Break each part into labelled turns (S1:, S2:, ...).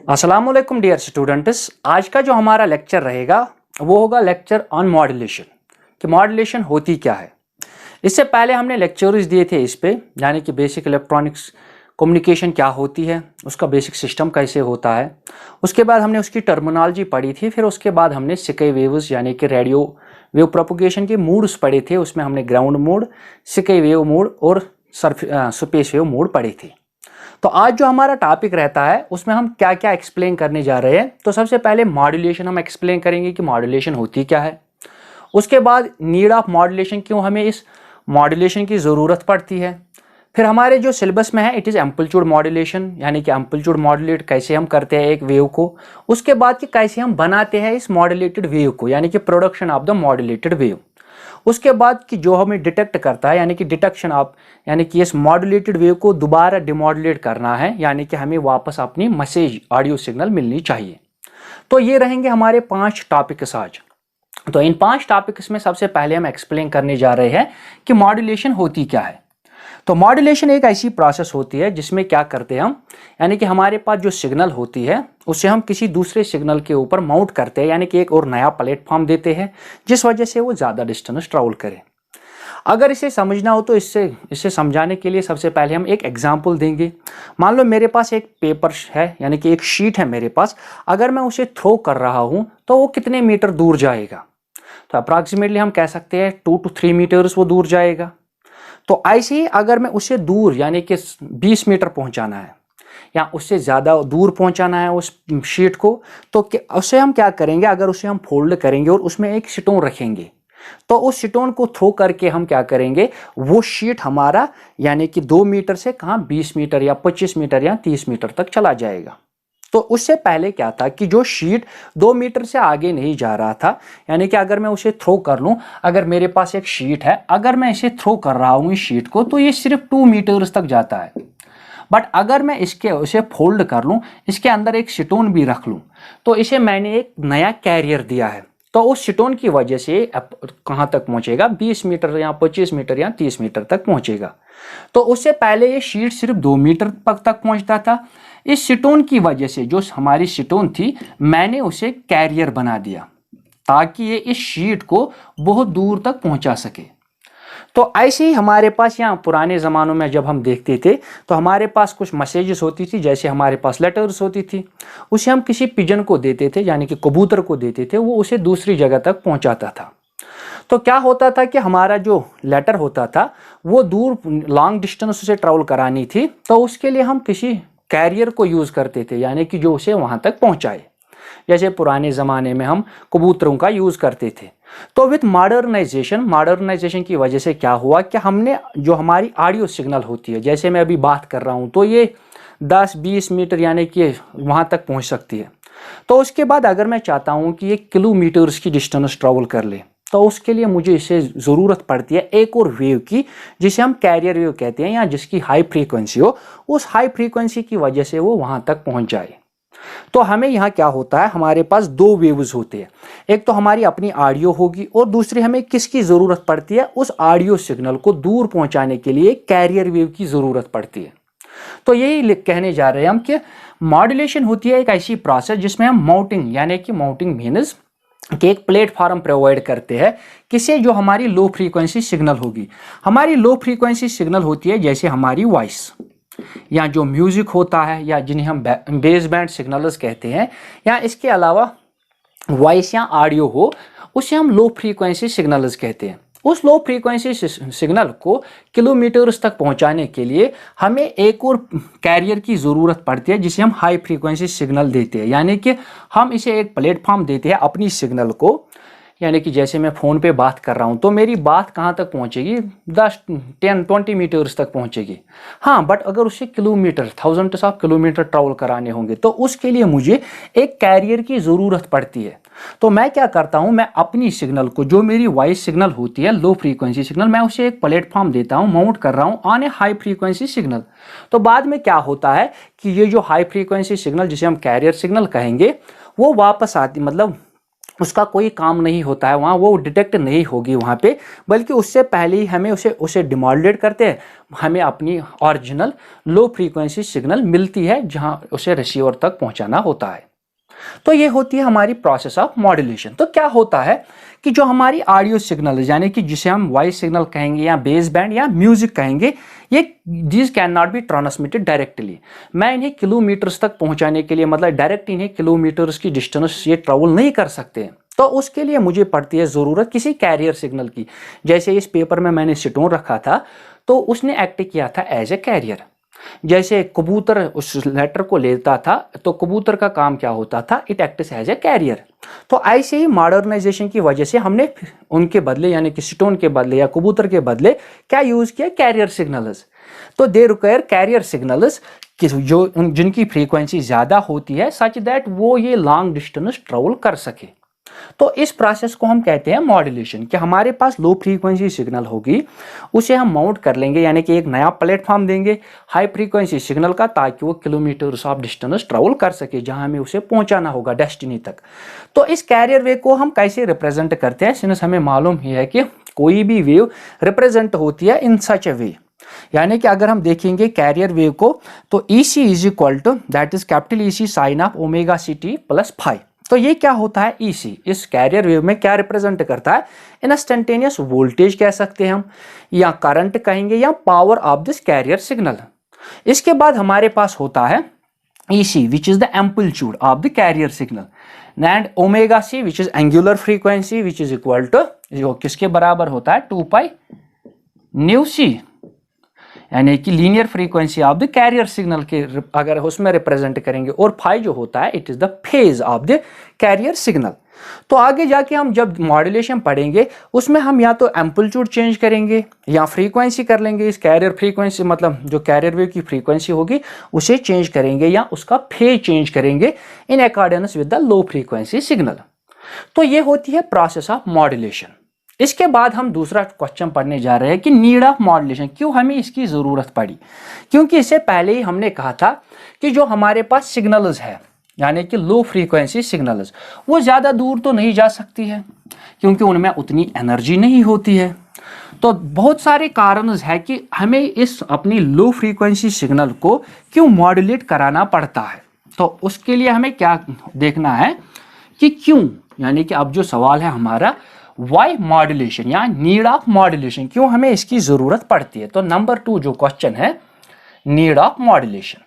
S1: अस्सलाम वालेकुम dear students. आज का जो हमारा लेक्चर रहेगा वो होगा लेक्चर ऑन मॉड्यूलेशन कि मॉड्यूलेशन होती क्या है। इससे पहले हमने लेक्चर्स दिए थे इस पे, यानी कि बेसिक इलेक्ट्रॉनिक्स कम्युनिकेशन क्या होती है, उसका बेसिक सिस्टम कैसे होता है। उसके बाद हमने उसकी टर्मिनोलॉजी पढ़ी थी। फिर उसके बाद हमने सिके वेव्स यानी कि रेडियो वेव प्रोपोगेशन के मूड्स पढ़े थे। उसमें हमने ग्राउंड मोड, सिके वेव मोड और स्पेस वेव मोड पढ़े थे। तो आज जो हमारा टॉपिक रहता है उसमें हम क्या क्या एक्सप्लेन करने जा रहे हैं। तो सबसे पहले मॉड्यूलेशन हम एक्सप्लेन करेंगे कि मॉड्यूलेशन होती क्या है। उसके बाद नीड ऑफ मॉड्यूलेशन, क्यों हमें इस मॉड्यूलेशन की ज़रूरत पड़ती है। फिर हमारे जो सिलेबस में है इट इज़ एम्पलीट्यूड मॉड्यूलेशन, यानी कि एम्पलीट्यूड मॉड्यूलेट कैसे हम करते हैं एक वेव को। उसके बाद कि कैसे हम बनाते हैं इस मॉड्यूलेटेड वेव को, यानी कि production of the modulated wave. उसके बाद कि जो हमें डिटेक्ट करता है, यानी कि डिटेक्शन ऑफ, यानी कि इस मॉड्यूलेटेड वेव को दोबारा डिमॉड्यूलेट करना है, यानी कि हमें वापस अपनी मैसेज ऑडियो सिग्नल मिलनी चाहिए। तो ये रहेंगे हमारे 5 टॉपिक्स आज। तो इन 5 टॉपिक्स में सबसे पहले हम एक्सप्लेन करने जा रहे हैं कि मॉड्यूलेशन होती क्या है। तो मॉड्यूलेशन एक ऐसी प्रोसेस होती है जिसमें क्या करते हैं हम, यानी कि हमारे पास जो सिग्नल होती है उसे हम किसी दूसरे सिग्नल के ऊपर माउंट करते हैं, यानी कि एक और नया प्लेटफॉर्म देते हैं जिस वजह से वो ज़्यादा डिस्टेंस ट्रैवल करे। अगर इसे समझना हो तो इसे समझाने के लिए सबसे पहले हम एक एग्जाम्पल देंगे। मान लो मेरे पास एक पेपर है, यानी कि एक शीट है मेरे पास। अगर मैं उसे थ्रो कर रहा हूँ तो वो कितने मीटर दूर जाएगा। तो अप्रॉक्सीमेटली हम कह सकते हैं 2 to 3 मीटर्स वो दूर जाएगा। तो ऐसे ही अगर मैं उसे दूर यानी कि 20 मीटर पहुंचाना है या उससे ज़्यादा दूर पहुंचाना है उस शीट को, तो उसे हम क्या करेंगे, अगर उसे हम फोल्ड करेंगे और उसमें एक स्टोन रखेंगे तो उस स्टोन को थ्रो करके हम क्या करेंगे, वो शीट हमारा यानी कि 2 मीटर से कहाँ 20 मीटर या 25 मीटर या 30 मीटर तक चला जाएगा। तो उससे पहले क्या था कि जो शीट 2 मीटर से आगे नहीं जा रहा था, यानी कि अगर मैं उसे थ्रो कर लूं, अगर मेरे पास एक शीट है, अगर मैं इसे थ्रो कर रहा हूं इस शीट को, तो ये सिर्फ 2 मीटर्स तक जाता है। बट अगर मैं उसे फोल्ड कर लूं, इसके अंदर एक स्टोन भी रख लूं, तो इसे मैंने एक नया कैरियर दिया है। तो उस स्टोन की वजह से कहां तक पहुंचेगा, 20 मीटर या 25 मीटर या 30 मीटर तक पहुंचेगा। तो उससे पहले ये शीट सिर्फ 2 मीटर तक पहुंचता था। इस स्टोन की वजह से, जो हमारी स्टोन थी, मैंने उसे कैरियर बना दिया ताकि ये इस शीट को बहुत दूर तक पहुंचा सके। तो ऐसे ही हमारे पास यहाँ पुराने ज़मानों में जब हम देखते थे तो हमारे पास कुछ मैसेजेस होती थी, जैसे हमारे पास लेटर्स होती थी, उसे हम किसी पिजन को देते थे, यानी कि कबूतर को देते थे, वो उसे दूसरी जगह तक पहुंचाता था। तो क्या होता था कि हमारा जो लेटर होता था वो दूर लॉन्ग डिस्टेंस उसे ट्रैवल करानी थी, तो उसके लिए हम किसी कैरियर को यूज़ करते थे, यानी कि जो उसे वहाँ तक पहुँचाए। जैसे पुराने ज़माने में हम कबूतरों का यूज़ करते थे। तो विथ मॉडर्नाइजेशन की वजह से क्या हुआ कि हमने जो हमारी ऑडियो सिग्नल होती है, जैसे मैं अभी बात कर रहा हूँ, तो ये 10-20 मीटर यानी कि वहाँ तक पहुँच सकती है। तो उसके बाद अगर मैं चाहता हूँ कि ये किलोमीटर्स की डिस्टेंस ट्रैवल कर ले, तो उसके लिए मुझे इसे ज़रूरत पड़ती है एक और वेव की, जिसे हम कैरियर वेव कहते हैं, या जिसकी हाई फ्रीक्वेंसी हो। उस हाई फ्रीक्वेंसी की वजह से वो वहाँ तक पहुँच जाए। तो हमें यहाँ क्या होता है, हमारे पास 2 वेव्स होते हैं। एक तो हमारी अपनी ऑडियो होगी और दूसरी हमें किसकी ज़रूरत पड़ती है, उस ऑडियो सिग्नल को दूर पहुँचाने के लिए कैरियर वेव की ज़रूरत पड़ती है। तो यही कहने जा रहे हैं हम कि मॉड्यूलेशन होती है एक ऐसी प्रोसेस जिसमें हम माउंटिंग, यानी कि माउंटिंग मीन्स कि एक प्लेटफॉर्म प्रोवाइड करते हैं किसे, जो हमारी लो फ्रीक्वेंसी सिग्नल होगी। हमारी लो फ्रीक्वेंसी सिग्नल होती है जैसे हमारी वॉइस या जो म्यूजिक होता है, या जिन्हें हम बेस बैंड सिग्नल्स कहते हैं, या इसके अलावा वॉइस या ऑडियो हो, उसे हम लो फ्रीक्वेंसी सिग्नल्स कहते हैं। उस लो फ्रीक्वेंसी सिग्नल को किलोमीटर्स तक पहुंचाने के लिए हमें एक और कैरियर की ज़रूरत पड़ती है जिसे हम हाई फ्रीक्वेंसी सिग्नल देते हैं, यानी कि हम इसे एक प्लेटफॉर्म देते हैं अपनी सिग्नल को। यानी कि जैसे मैं फ़ोन पे बात कर रहा हूँ तो मेरी बात कहाँ तक पहुँचेगी, 10-20 मीटर्स तक पहुँचेगी। हाँ, बट अगर उसे kilometre, thousands of kilometre travel कराने होंगे तो उसके लिए मुझे एक कैरियर की ज़रूरत पड़ती है। तो मैं क्या करता हूँ, मैं अपनी सिग्नल को, जो मेरी वॉइस सिग्नल होती है लो फ्रीक्वेंसी सिग्नल, मैं उसे एक प्लेटफॉर्म देता हूँ, माउंट कर रहा हूँ on A high frequency signal. तो बाद में क्या होता है कि ये जो हाई फ्रीक्वेंसी सिग्नल जिसे हम कैरियर सिग्नल कहेंगे, वो वापस आती, मतलब उसका कोई काम नहीं होता है वहाँ, वो डिटेक्ट नहीं होगी वहाँ पे, बल्कि उससे पहले ही हमें उसे डिमॉड्यूलेट करते हैं, हमें अपनी ओरिजिनल लो फ्रीक्वेंसी सिग्नल मिलती है जहाँ उसे रिसीवर तक पहुँचाना होता है। तो ये होती है हमारी प्रोसेस ऑफ मॉड्यूलेशन। तो क्या होता है कि जो हमारी ऑडियो सिग्नल यानी कि जिसे हम वॉइस सिग्नल कहेंगे या बेस बैंड या म्यूजिक कहेंगे, ये these can not be transmitted directly. मैं इन्हें किलोमीटर्स तक पहुंचाने के लिए, मतलब डायरेक्ट इन्हें किलोमीटर्स की डिस्टेंस ये ट्रेवल नहीं कर सकते, तो उसके लिए मुझे पड़ती है ज़रूरत किसी कैरियर सिग्नल की। जैसे इस पेपर में मैंने सिटोन रखा था तो उसने एक्ट किया था एज ए कैरियर। जैसे कबूतर उस लेटर को लेता था तो कबूतर का काम क्या होता था, it acts as a carrier. तो ऐसे ही मॉडर्नाइजेशन की वजह से हमने उनके बदले यानी कि स्टोन के बदले या कबूतर के बदले क्या यूज किया, कैरियर सिग्नल्स। तो दे रिक्वायर कैरियर सिग्नल्स जो जिनकी फ्रीक्वेंसी ज्यादा होती है सच दैट वो ये लॉन्ग डिस्टेंस ट्रेवल कर सके। तो इस प्रोसेस को हम कहते हैं मॉड्यूलेशन। कि हमारे पास लो फ्रीक्वेंसी सिग्नल होगी, उसे हम माउंट कर लेंगे यानी कि एक नया प्लेटफॉर्म देंगे हाई फ्रीक्वेंसी सिग्नल का, ताकि वो किलोमीटर्स ऑफ डिस्टेंस ट्रेवल कर सके जहां हमें उसे पहुंचाना होगा डेस्टिनी तक। तो इस कैरियर वेव को हम कैसे रिप्रेजेंट करते हैं, सिंस हमें मालूम ही है कि कोई भी वेव रिप्रेजेंट होती है इन सच ए वे। यानी कि अगर हम देखेंगे कैरियर वेव को तो EC is equal to that is capital EC sine of omega CT plus phi. तो ये क्या होता है EC, इस कैरियर वेव में क्या रिप्रेजेंट करता है, इंस्टेंटेनियस वोल्टेज कह सकते हैं हम, या करंट कहेंगे, या power of this carrier signal. इसके बाद हमारे पास होता है EC which is the amplitude of the carrier signal, and omega C which is angular frequency which is equal to, जो किसके बराबर होता है 2 पाई न्यू C, यानी कि linear frequency of the carrier signal के अगर उसमें रिप्रेजेंट करेंगे, और फाई जो होता है it is the phase of the carrier signal. तो आगे जाके हम जब मॉड्यूलेशन पढ़ेंगे उसमें हम या तो एम्पलीट्यूड चेंज करेंगे या फ्रीक्वेंसी कर लेंगे, इस कैरियर फ्रीक्वेंसी मतलब जो कैरियर वेव की फ्रीक्वेंसी होगी उसे चेंज करेंगे या उसका फेज चेंज करेंगे in accordance with the low frequency signal. तो ये होती है प्रोसेस ऑफ मॉड्यूलेशन। इसके बाद हम दूसरा क्वेश्चन पढ़ने जा रहे हैं कि नीड ऑफ मॉड्यूलेशन, क्यों हमें इसकी ज़रूरत पड़ी। क्योंकि इससे पहले ही हमने कहा था कि जो हमारे पास सिग्नल्स है यानी कि लो फ्रीक्वेंसी सिग्नल्स, वो ज़्यादा दूर तो नहीं जा सकती है क्योंकि उनमें उतनी एनर्जी नहीं होती है। तो बहुत सारे कारण है कि हमें इस अपनी लो फ्रीक्वेंसी सिग्नल को क्यों मॉड्यूलेट कराना पड़ता है। तो उसके लिए हमें क्या देखना है कि क्यों, यानी कि अब जो सवाल है हमारा वाई मॉड्यूलेशन या नीड ऑफ मॉड्यूलेशन, क्यों हमें इसकी जरूरत पड़ती है। तो नंबर 2 जो क्वेश्चन है नीड ऑफ मॉड्यूलेशन।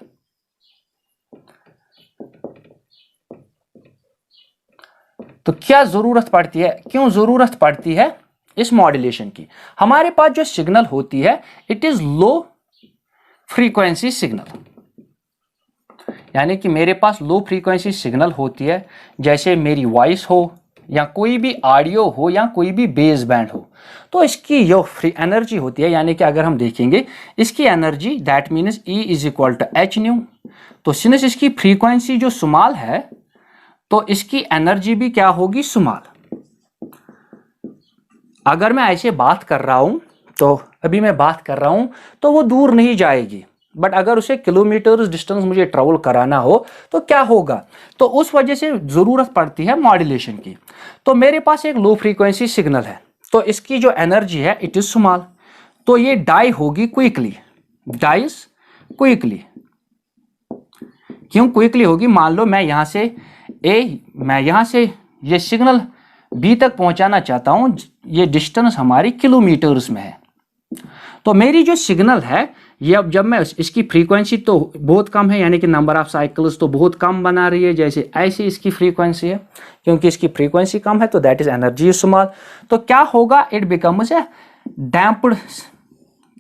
S1: तो क्या जरूरत पड़ती है, क्यों जरूरत पड़ती है इस मॉड्यूलेशन की। हमारे पास जो सिग्नल होती है it is low frequency signal, यानी कि मेरे पास लो फ्रीक्वेंसी सिग्नल होती है, जैसे मेरी वॉइस हो या कोई भी ऑडियो हो या कोई भी बेस बैंड हो। तो इसकी जो फ्री एनर्जी होती है, यानी कि अगर हम देखेंगे इसकी energy that means E is equal to h nu. तो सिंस इसकी फ्रीक्वेंसी जो स्मॉल है तो इसकी एनर्जी भी क्या होगी, स्मॉल। अगर मैं ऐसे बात कर रहा हूं तो अभी मैं बात कर रहा हूं तो वो दूर नहीं जाएगी, बट अगर उसे किलोमीटर्स डिस्टेंस मुझे ट्रेवल कराना हो तो क्या होगा, तो उस वजह से जरूरत पड़ती है मॉड्यूलेशन की। तो मेरे पास एक लो फ्रीक्वेंसी सिग्नल है तो इसकी जो एनर्जी है इट इज स्मॉल, तो ये डाई होगी क्विकली, डाइज क्विकली। क्यों क्विकली होगी, मान लो मैं यहां से ये सिग्नल बी तक पहुंचाना चाहता हूं, ये डिस्टेंस हमारी किलोमीटर्स में है। तो मेरी जो सिग्नल है ये अब जब मैं इसकी फ्रीक्वेंसी तो बहुत कम है, यानी कि नंबर ऑफ साइकिल्स तो बहुत कम बना रही है, जैसे ऐसी इसकी फ्रीक्वेंसी है, क्योंकि इसकी फ्रीक्वेंसी कम है तो दैट इज एनर्जी स्मॉल। तो क्या होगा, it becomes a damped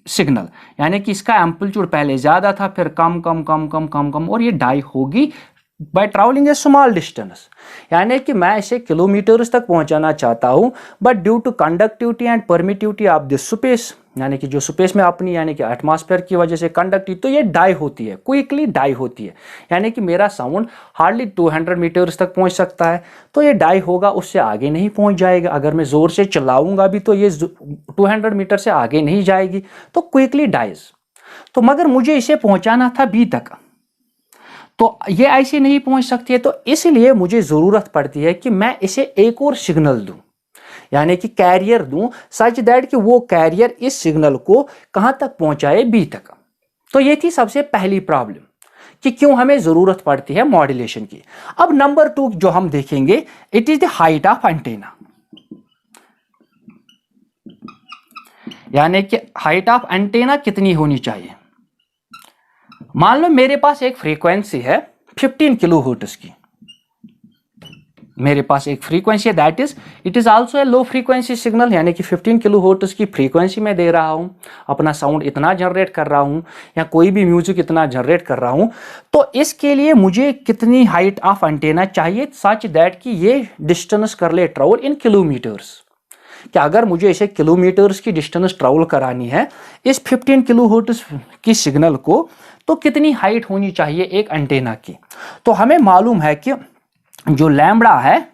S1: signal, यानी कि इसका एम्पलीट्यूड पहले ज्यादा था फिर कम कम कम कम कम कम और ये डाई होगी by travelling a small distance. यानी कि मैं इसे किलोमीटर्स तक पहुंचाना चाहता हूं, but due to conductivity and permittivity of this space, यानी कि जो स्पेस में अपनी यानी कि एटमॉस्फेयर की वजह से कंडक्टिविटी, तो ये डाई होती है, क्विकली डाई होती है। यानी कि मेरा साउंड हार्डली 200 मीटर्स तक पहुंच सकता है, तो ये डाई होगा, उससे आगे नहीं पहुंच जाएगा। अगर मैं जोर से चलाऊंगा भी तो ये 200 मीटर से आगे नहीं जाएगी, तो क्विकली डाइज। तो मगर मुझे इसे पहुंचाना था बी तक, तो ये ऐसे नहीं पहुंच सकती है, तो इसलिए मुझे ज़रूरत पड़ती है कि मैं इसे एक और सिग्नल दूं, यानी कि कैरियर दूं, सच दैट कि वो कैरियर इस सिग्नल को कहां तक पहुंचाए, बी तक। तो ये थी सबसे पहली प्रॉब्लम कि क्यों हमें ज़रूरत पड़ती है मॉड्यूलेशन की। अब नंबर 2 जो हम देखेंगे, it is the height of antenna, यानी कि हाइट ऑफ एंटेना कितनी होनी चाहिए। मान लो मेरे पास एक फ्रीक्वेंसी है 15 किलोहर्ट्ज़ की, मेरे पास एक फ्रीक्वेंसी है, that is it is also a low frequency signal, यानी कि 15 किलोहर्ट्ज़ की फ्रीक्वेंसी में दे रहा हूं, अपना साउंड इतना जनरेट कर रहा हूं या कोई भी म्यूजिक इतना जनरेट कर रहा हूं। तो इसके लिए मुझे कितनी हाइट ऑफ एंटेना चाहिए, सच दैट कि ये डिस्टेंस कर ले ट्रेवल इन किलोमीटर्स, कि अगर मुझे इसे किलोमीटर्स की डिस्टेंस ट्रेवल करानी है इस 15 किलोहर्ट्ज़ की सिग्नल को, तो कितनी हाइट होनी चाहिए एक एंटेना की। तो हमें मालूम है कि जो लैम्बडा है,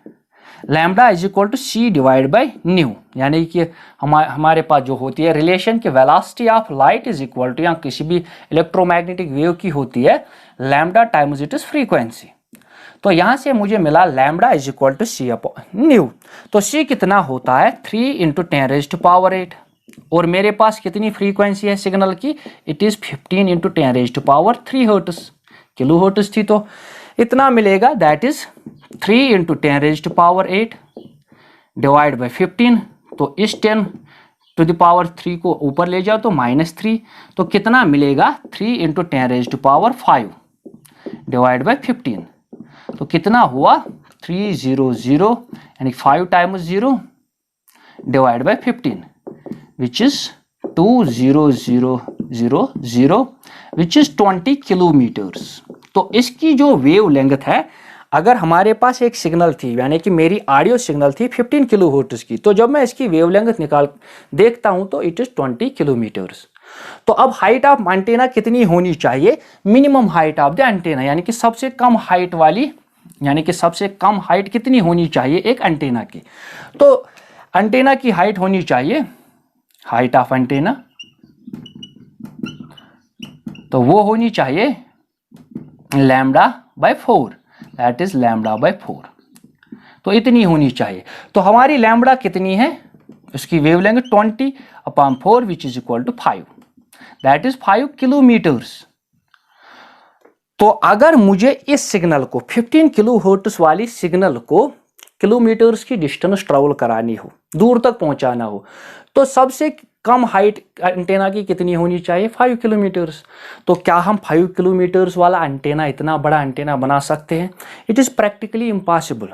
S1: lambda is equal to c divide by nu, यानी कि हमारे पास जो होती है रिलेशन कि velocity of light is equal to, या किसी भी इलेक्ट्रोमैग्नेटिक वेव की होती है lambda times it is frequency. तो यहां से मुझे मिला lambda is equal to c upon nu. तो सी कितना होता है 3 इंटू 10⁻⁸, और मेरे पास कितनी फ्रीक्वेंसी है सिग्नल की, it is 15 into 10⁻³ hertz, kilo hertz थी, तो इतना मिलेगा, that is 3 into 10⁸ divide by 15। तो इस 10⁻³ को ऊपर ले जाओ तो -3, तो कितना मिलेगा 3 इंटू 10⁵ डिवाइड बाई 15। तो कितना हुआ 300, यानी 5 times 0 divide by 15 which is 20000 which is 20 kilometres. तो इसकी जो वेव लेंथ है, अगर हमारे पास एक सिग्नल थी, यानी कि मेरी ऑडियो सिग्नल थी 15 किलोहर्ट्ज़ की, तो जब मैं इसकी वेव लेंथ निकाल देखता हूं तो इट इज 20 किलोमीटर्स। तो अब हाइट ऑफ एंटेना कितनी होनी चाहिए, minimum height of the antenna, यानी कि सबसे कम हाइट वाली, यानी कि सबसे कम हाइट कितनी होनी चाहिए एक एंटेना की। तो एंटेना की हाइट होनी चाहिए, हाइट ऑफ एंटेना, तो वो होनी चाहिए lambda by 4, that is lambda by 4। तो इतनी होनी चाहिए। तो हमारी लैम्बडा कितनी है, उसकी wavelength 20/4 which is equal to 5, that is 5 kilometres. तो अगर मुझे इस सिग्नल को 15 किलोहर्ट्ज़ वाली सिग्नल को किलोमीटर्स की डिस्टेंस ट्रेवल करानी हो, दूर तक पहुंचाना हो, तो सबसे कम हाइट एंटेना की कितनी होनी चाहिए, 5 किलोमीटर्स। तो क्या हम 5 किलोमीटर्स वाला एंटेना, इतना बड़ा एंटेना बना सकते हैं? It is practically impossible.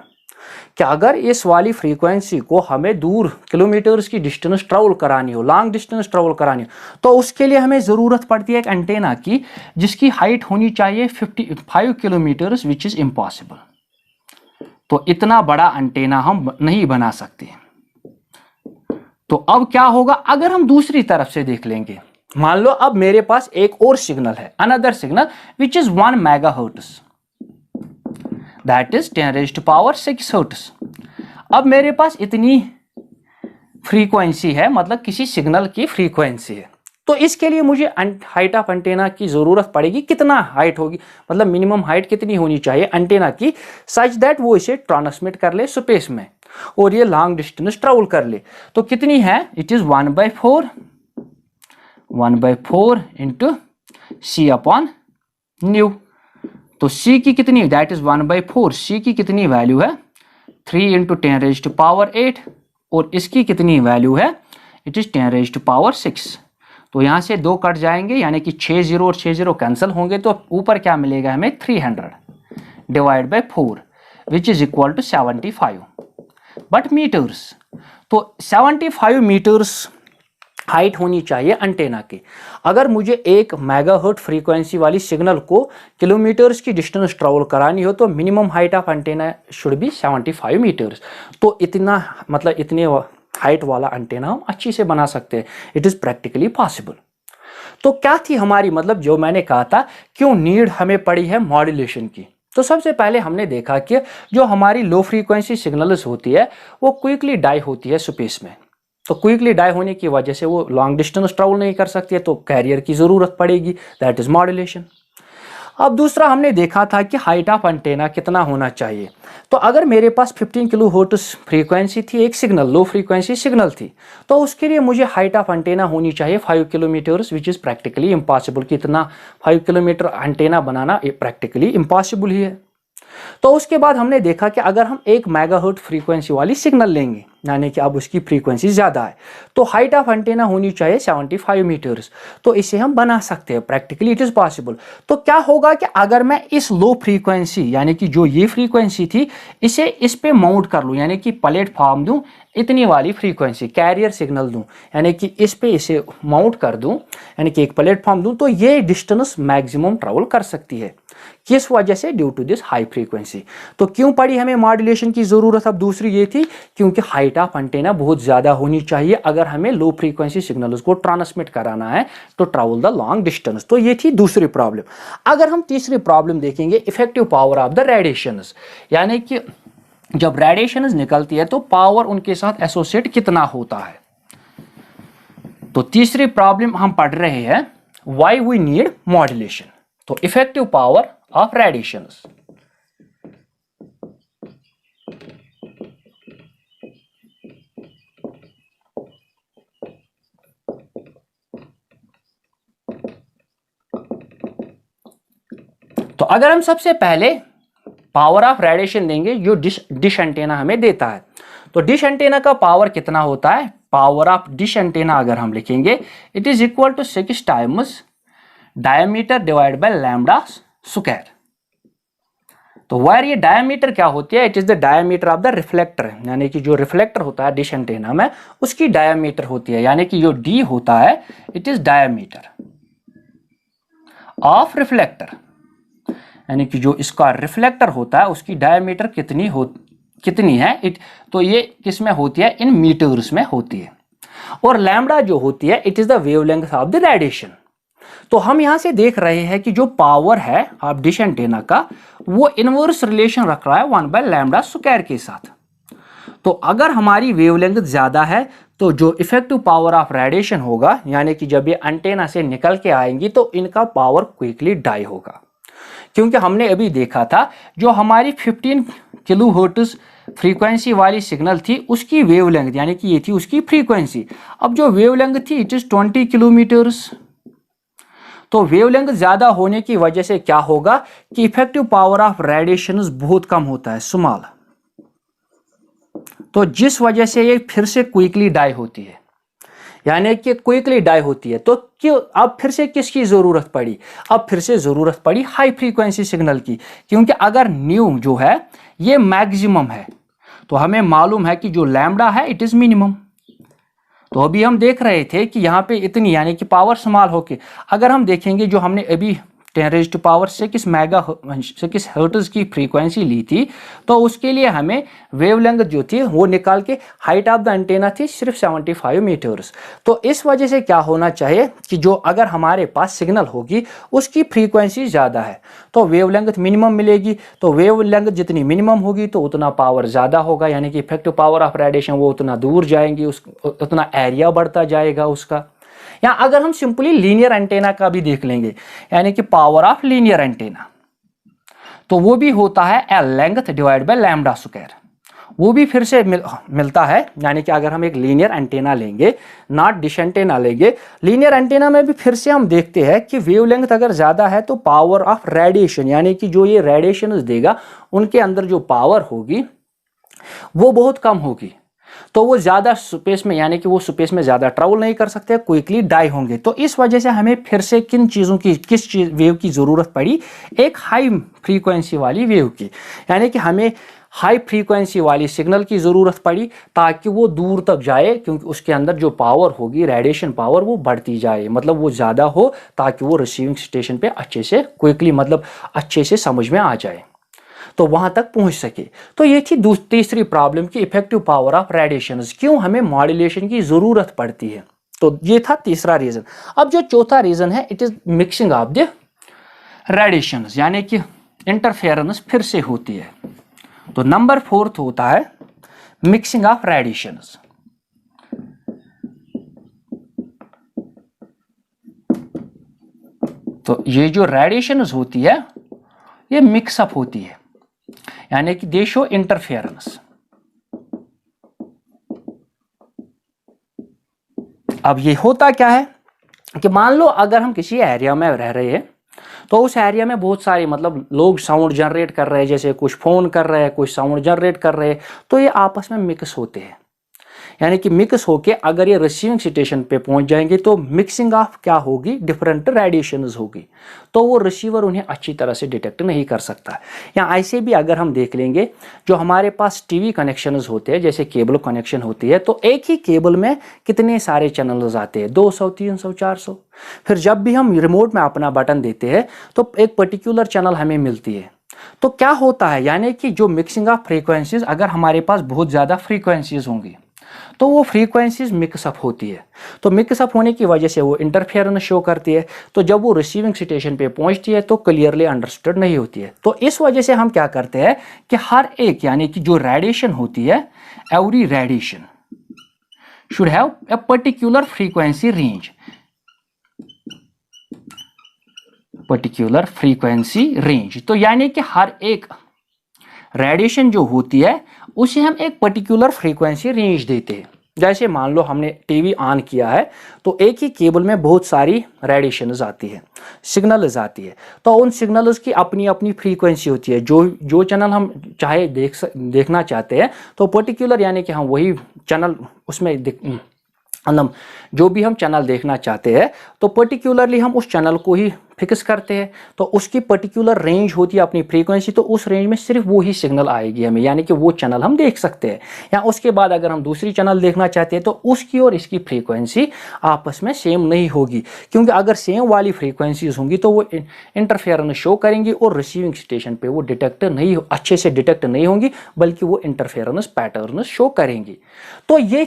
S1: कि अगर इस वाली फ्रीक्वेंसी को हमें दूर किलोमीटर्स की डिस्टेंस ट्रेवल करानी हो, लॉन्ग डिस्टेंस ट्रेवल करानी हो, तो उसके लिए हमें ज़रूरत पड़ती है एक एंटेना की जिसकी हाइट होनी चाहिए 55 किलोमीटर्स, विच इज़ इम्पॉसिबल। तो इतना बड़ा एंटेना हम नहीं बना सकते। तो अब क्या होगा, अगर हम दूसरी तरफ से देख लेंगे, मान लो अब मेरे पास एक और सिग्नल है, another signal which is 1 megahertz, that is 10⁻⁶ hertz. अब मेरे पास इतनी फ्रीक्वेंसी है, मतलब किसी सिग्नल की फ्रीक्वेंसी है, तो इसके लिए मुझे हाइट ऑफ एंटेना की जरूरत पड़ेगी। कितना हाइट होगी, मतलब मिनिमम हाइट कितनी होनी चाहिए एंटेना की, सच दैट वो इसे ट्रांसमिट कर ले स्पेस में और ये लॉन्ग डिस्टेंस ट्रेवल कर ले। तो कितनी है, it is 1/4 into C upon nu. तो सी की कितनी, दैट इज 1/4, सी की कितनी वैल्यू है 3 इंटू 10⁸, और इसकी कितनी वैल्यू है, इट इज 10⁻⁶। तो यहां से 2 कट जाएंगे, यानी कि 6 0 और 6 0 कैंसिल होंगे, तो ऊपर क्या मिलेगा हमें 300 divide by 4 which is equal to 75 but metres. तो 75 मीटर्स हाइट होनी चाहिए एंटेना की। अगर मुझे 1 मेगाहर्ट्ज फ्रीक्वेंसी वाली सिग्नल को किलोमीटर्स की डिस्टेंस ट्रेवल करानी हो, तो minimum height of antenna should be 75 metres. तो इतना, मतलब इतने हाइट वाला एंटेना हम अच्छी से बना सकते हैं, इट इज़ प्रैक्टिकली पॉसिबल। तो क्या थी हमारी, मतलब जो मैंने कहा था क्यों नीड हमें पड़ी है मॉड्यूलेशन की। तो सबसे पहले हमने देखा कि जो हमारी लो फ्रीक्वेंसी सिग्नल्स होती है वो क्विकली डाई होती है स्पेस में। तो क्विकली डाई होने की वजह से वो लॉन्ग डिस्टेंस ट्रेवल नहीं कर सकती है, तो कैरियर की ज़रूरत पड़ेगी, दैट इज़ मॉड्यूलेशन। अब दूसरा हमने देखा था कि हाइट ऑफ एंटेना कितना होना चाहिए। तो अगर मेरे पास 15 किलोहर्ट्ज़ फ्रीक्वेंसी थी, एक सिग्नल लो फ्रीक्वेंसी सिग्नल थी, तो उसके लिए मुझे हाइट ऑफ एंटेना होनी चाहिए 5 kilometres, which is practically impossible. कितना 5 किलोमीटर एंटेना बनाना प्रैक्टिकली इम्पॉसिबल ही है। तो उसके बाद हमने देखा कि अगर हम 1 मेगाहर्ट्ज फ्रीक्वेंसी वाली सिग्नल लेंगे, यानी कि अब उसकी फ्रीक्वेंसी ज़्यादा है, तो हाइट ऑफ एंटेना होनी चाहिए 75 मीटर्स। तो इसे हम बना सकते हैं, प्रैक्टिकली इट इज़ पॉसिबल। तो क्या होगा कि अगर मैं इस लो फ्रीक्वेंसी, यानी कि जो ये फ्रीक्वेंसी थी, इसे इस पे माउंट कर लूँ, यानी कि प्लेटफॉर्म दूँ, इतनी वाली फ्रीक्वेंसी कैरियर सिग्नल दूँ, यानी कि इस पे इसे माउंट कर दूँ, यानी कि एक प्लेटफॉर्म दूँ, तो ये डिस्टेंस मैक्सिमम ट्रेवल कर सकती है। किस वजह से? Due to this high frequency. तो क्यों पड़ी हमें मॉड्यूलेशन की जरूरत? अब दूसरी ये थी क्योंकि हाइट ऑफ एंटेना बहुत ज्यादा होनी चाहिए अगर हमें लो फ्रीक्वेंसी सिग्नल्स को ट्रांसमिट कराना है तो ट्रैवल द लॉन्ग डिस्टेंस। तो ये थी दूसरी प्रॉब्लम। अगर हम तीसरी प्रॉब्लम देखेंगे, effective power of the radiations, यानी कि जब रेडिएशंस निकलती है तो पावर उनके साथ एसोसिएट कितना होता है। तो तीसरी प्रॉब्लम हम पढ़ रहे हैं, व्हाई वी नीड मॉड्यूलेशन। तो इफेक्टिव पावर ऑफ रेडिएशंस। तो अगर हम सबसे पहले पावर ऑफ रेडिएशन देंगे जो डिश एंटेना हमें देता है, तो डिश एंटेना का पावर कितना होता है? पावर ऑफ डिश एंटेना अगर हम लिखेंगे, it is equal to 6 times diameter divide by lambda square. तो वायर ये डायमीटर क्या होती है? It is the diameter of the reflector, यानी कि जो रिफ्लेक्टर होता है डिश एंटेना में उसकी डायमीटर होती है, यानी कि जो डी होता है it is diameter of reflector, यानी कि जो इसका रिफ्लेक्टर होता है उसकी डायमीटर कितनी है तो ये किस में होती है? इन मीटर्स में होती है। और लैम्डा जो होती है it is the wavelength of the radiation. तो हम यहां से देख रहे हैं कि जो पावर है ऑफ डिश एंटेना का वो इनवर्स रिलेशन रख रहा है 1/लैम्डा स्क्वायर के साथ। तो अगर हमारी वेवलेंथ ज्यादा है तो जो इफेक्टिव पावर ऑफ रेडिएशन होगा, यानी कि जब ये एंटेना से निकल के आएंगी तो इनका पावर क्विकली डाई होगा। क्योंकि हमने अभी देखा था जो हमारी 15 किलोहर्ट्ज़ फ्रीक्वेंसी वाली सिग्नल थी उसकी वेवलेंथ, यानी कि ये थी उसकी फ्रीक्वेंसी। अब जो वेवलेंथ थी इट इज 20 किलोमीटर्स। तो वेवलेंथ ज्यादा होने की वजह से क्या होगा कि इफेक्टिव पावर ऑफ रेडिएशन बहुत कम होता है, स्मॉल। तो जिस वजह से ये फिर से क्विकली डाई होती है, यानी कि क्विकली डाई होती है। तो क्यों अब फिर से किसकी जरूरत पड़ी? अब फिर से जरूरत पड़ी हाई फ्रीक्वेंसी सिग्नल की, क्योंकि अगर न्यू जो है ये मैक्सिमम है तो हमें मालूम है कि जो लैम्डा है इट इज मिनिमम। तो अभी हम देख रहे थे कि यहाँ पे इतनी, यानी कि पावर स्मॉल होके अगर हम देखेंगे जो हमने अभी 10⁻⁶ हर्ट्ज की फ्रीक्वेंसी ली थी, तो उसके लिए हमें वेवलेंथ जो थी वो निकाल के हाइट ऑफ द एंटेना थी सिर्फ 75 मीटर्स। तो इस वजह से क्या होना चाहिए कि जो अगर हमारे पास सिग्नल होगी उसकी फ्रीक्वेंसी ज़्यादा है तो वेवलेंथ मिनिमम मिलेगी। तो वेवलेंथ जितनी मिनिमम होगी तो उतना पावर ज़्यादा होगा, यानी कि इफेक्टिव पावर ऑफ रेडिएशन वो उतना दूर जाएंगी, उतना एरिया बढ़ता जाएगा उसका। या अगर हम सिंपली लीनियर एंटेना का भी देख लेंगे, यानी कि पावर ऑफ लीनियर एंटेना, तो वो भी होता है L length divide by lambda square. वो भी फिर से मिलता है, यानी कि अगर हम एक लीनियर एंटेना लेंगे, नॉट डिश एंटेना लेंगे, लीनियर एंटेना में भी फिर से हम देखते हैं कि वेवलेंथ अगर ज्यादा है तो पावर ऑफ रेडिएशन, यानी कि जो ये रेडिएशन देगा उनके अंदर जो पावर होगी वो बहुत कम होगी। तो वो ज्यादा स्पेस में, यानी कि वो स्पेस में ज्यादा ट्रैवल नहीं कर सकते, क्विकली डाई होंगे। तो इस वजह से हमें फिर से किस चीज वेव की जरूरत पड़ी? एक हाई फ्रीक्वेंसी वाली वेव की, यानी कि हमें हाई फ्रीक्वेंसी वाली सिग्नल की जरूरत पड़ी ताकि वो दूर तक जाए, क्योंकि उसके अंदर जो पावर होगी रेडिएशन पावर वो बढ़ती जाए, मतलब वो ज्यादा हो ताकि वो रिसीविंग स्टेशन पे अच्छे से क्विकली, मतलब अच्छे से समझ में आ जाए, तो वहां तक पहुंच सके। तो ये थी तीसरी प्रॉब्लम की इफेक्टिव पावर ऑफ रेडिएशन, क्यों हमें मॉड्यूलेशन की जरूरत पड़ती है। तो ये था तीसरा रीजन। अब जो चौथा रीजन है it is mixing of the radiation, यानी कि इंटरफेरेंस फिर से होती है। तो नंबर 4 होता है मिक्सिंग ऑफ रेडिएशन। तो ये जो रेडिएशन होती है ये मिक्सअप होती है, यानी कि दे शो इंटरफेरेंस। अब ये होता क्या है कि मान लो अगर हम किसी एरिया में रह रहे हैं तो उस एरिया में बहुत सारे मतलब लोग साउंड जनरेट कर रहे हैं, जैसे कुछ फोन कर रहे हैं, कुछ साउंड जनरेट कर रहे हैं, तो ये आपस में मिक्स होते हैं। यानी कि मिक्स होके अगर ये रिसीविंग स्टेशन पे पहुंच जाएंगे तो मिक्सिंग ऑफ क्या होगी, डिफरेंट रेडिएशंस होगी, तो वो रिसीवर उन्हें अच्छी तरह से डिटेक्ट नहीं कर सकता। या ऐसे भी अगर हम देख लेंगे जो हमारे पास टीवी कनेक्शंस होते हैं, जैसे केबल कनेक्शन होती है, तो एक ही केबल में कितने सारे चैनल्स आते हैं, 200, 300, 400। फिर जब भी हम रिमोट में अपना बटन देते हैं तो एक पर्टिकुलर चैनल हमें मिलती है। तो क्या होता है, यानी कि जो मिक्सिंग ऑफ फ्रीक्वेंसीज, अगर हमारे पास बहुत ज़्यादा फ्रीक्वेंसीज होंगी तो वो फ्रीक्वेंसीज मिक्सअप होती है। तो मिक्सअप होने की वजह से वो इंटरफेरेंस शो करती है, तो जब वो रिसीविंग स्टेशन पे पहुंचती है तो क्लियरली अंडरस्टूड नहीं होती है। तो इस वजह से हम क्या करते हैं कि हर एक, यानी कि जो रेडिएशन होती है, every radiation should have a particular frequency range, particular frequency range. तो यानी कि हर एक रेडिएशन जो होती है उसे हम एक पर्टिकुलर फ्रीक्वेंसी रेंज देते हैं। जैसे मान लो हमने टीवी ऑन किया है तो एक ही केबल में बहुत सारी रेडिएशंस आती है, सिग्नल्स आती है, तो उन सिग्नल्स की अपनी अपनी फ्रीक्वेंसी होती है। जो चैनल हम चाहे देखना चाहते हैं तो पर्टिकुलर, यानी कि हम वही चैनल उसमें मतलब जो भी हम चैनल देखना चाहते हैं तो पर्टिकुलरली हम उस चैनल को ही फिक्स करते हैं, तो उसकी पर्टिकुलर रेंज होती है अपनी फ्रीक्वेंसी, तो उस रेंज में सिर्फ वो ही सिग्नल आएगी हमें, यानी कि वो चैनल हम देख सकते हैं। या उसके बाद अगर हम दूसरी चैनल देखना चाहते हैं तो उसकी और इसकी फ्रीक्वेंसी आपस में सेम नहीं होगी, क्योंकि अगर सेम वाली फ्रीक्वेंसीज होंगी तो वो इंटरफेरेंस शो करेंगी और रिसीविंग स्टेशन पे वो अच्छे से डिटेक्ट नहीं होंगी, बल्कि वो इंटरफेरेंस पैटर्न शो करेंगी। तो ये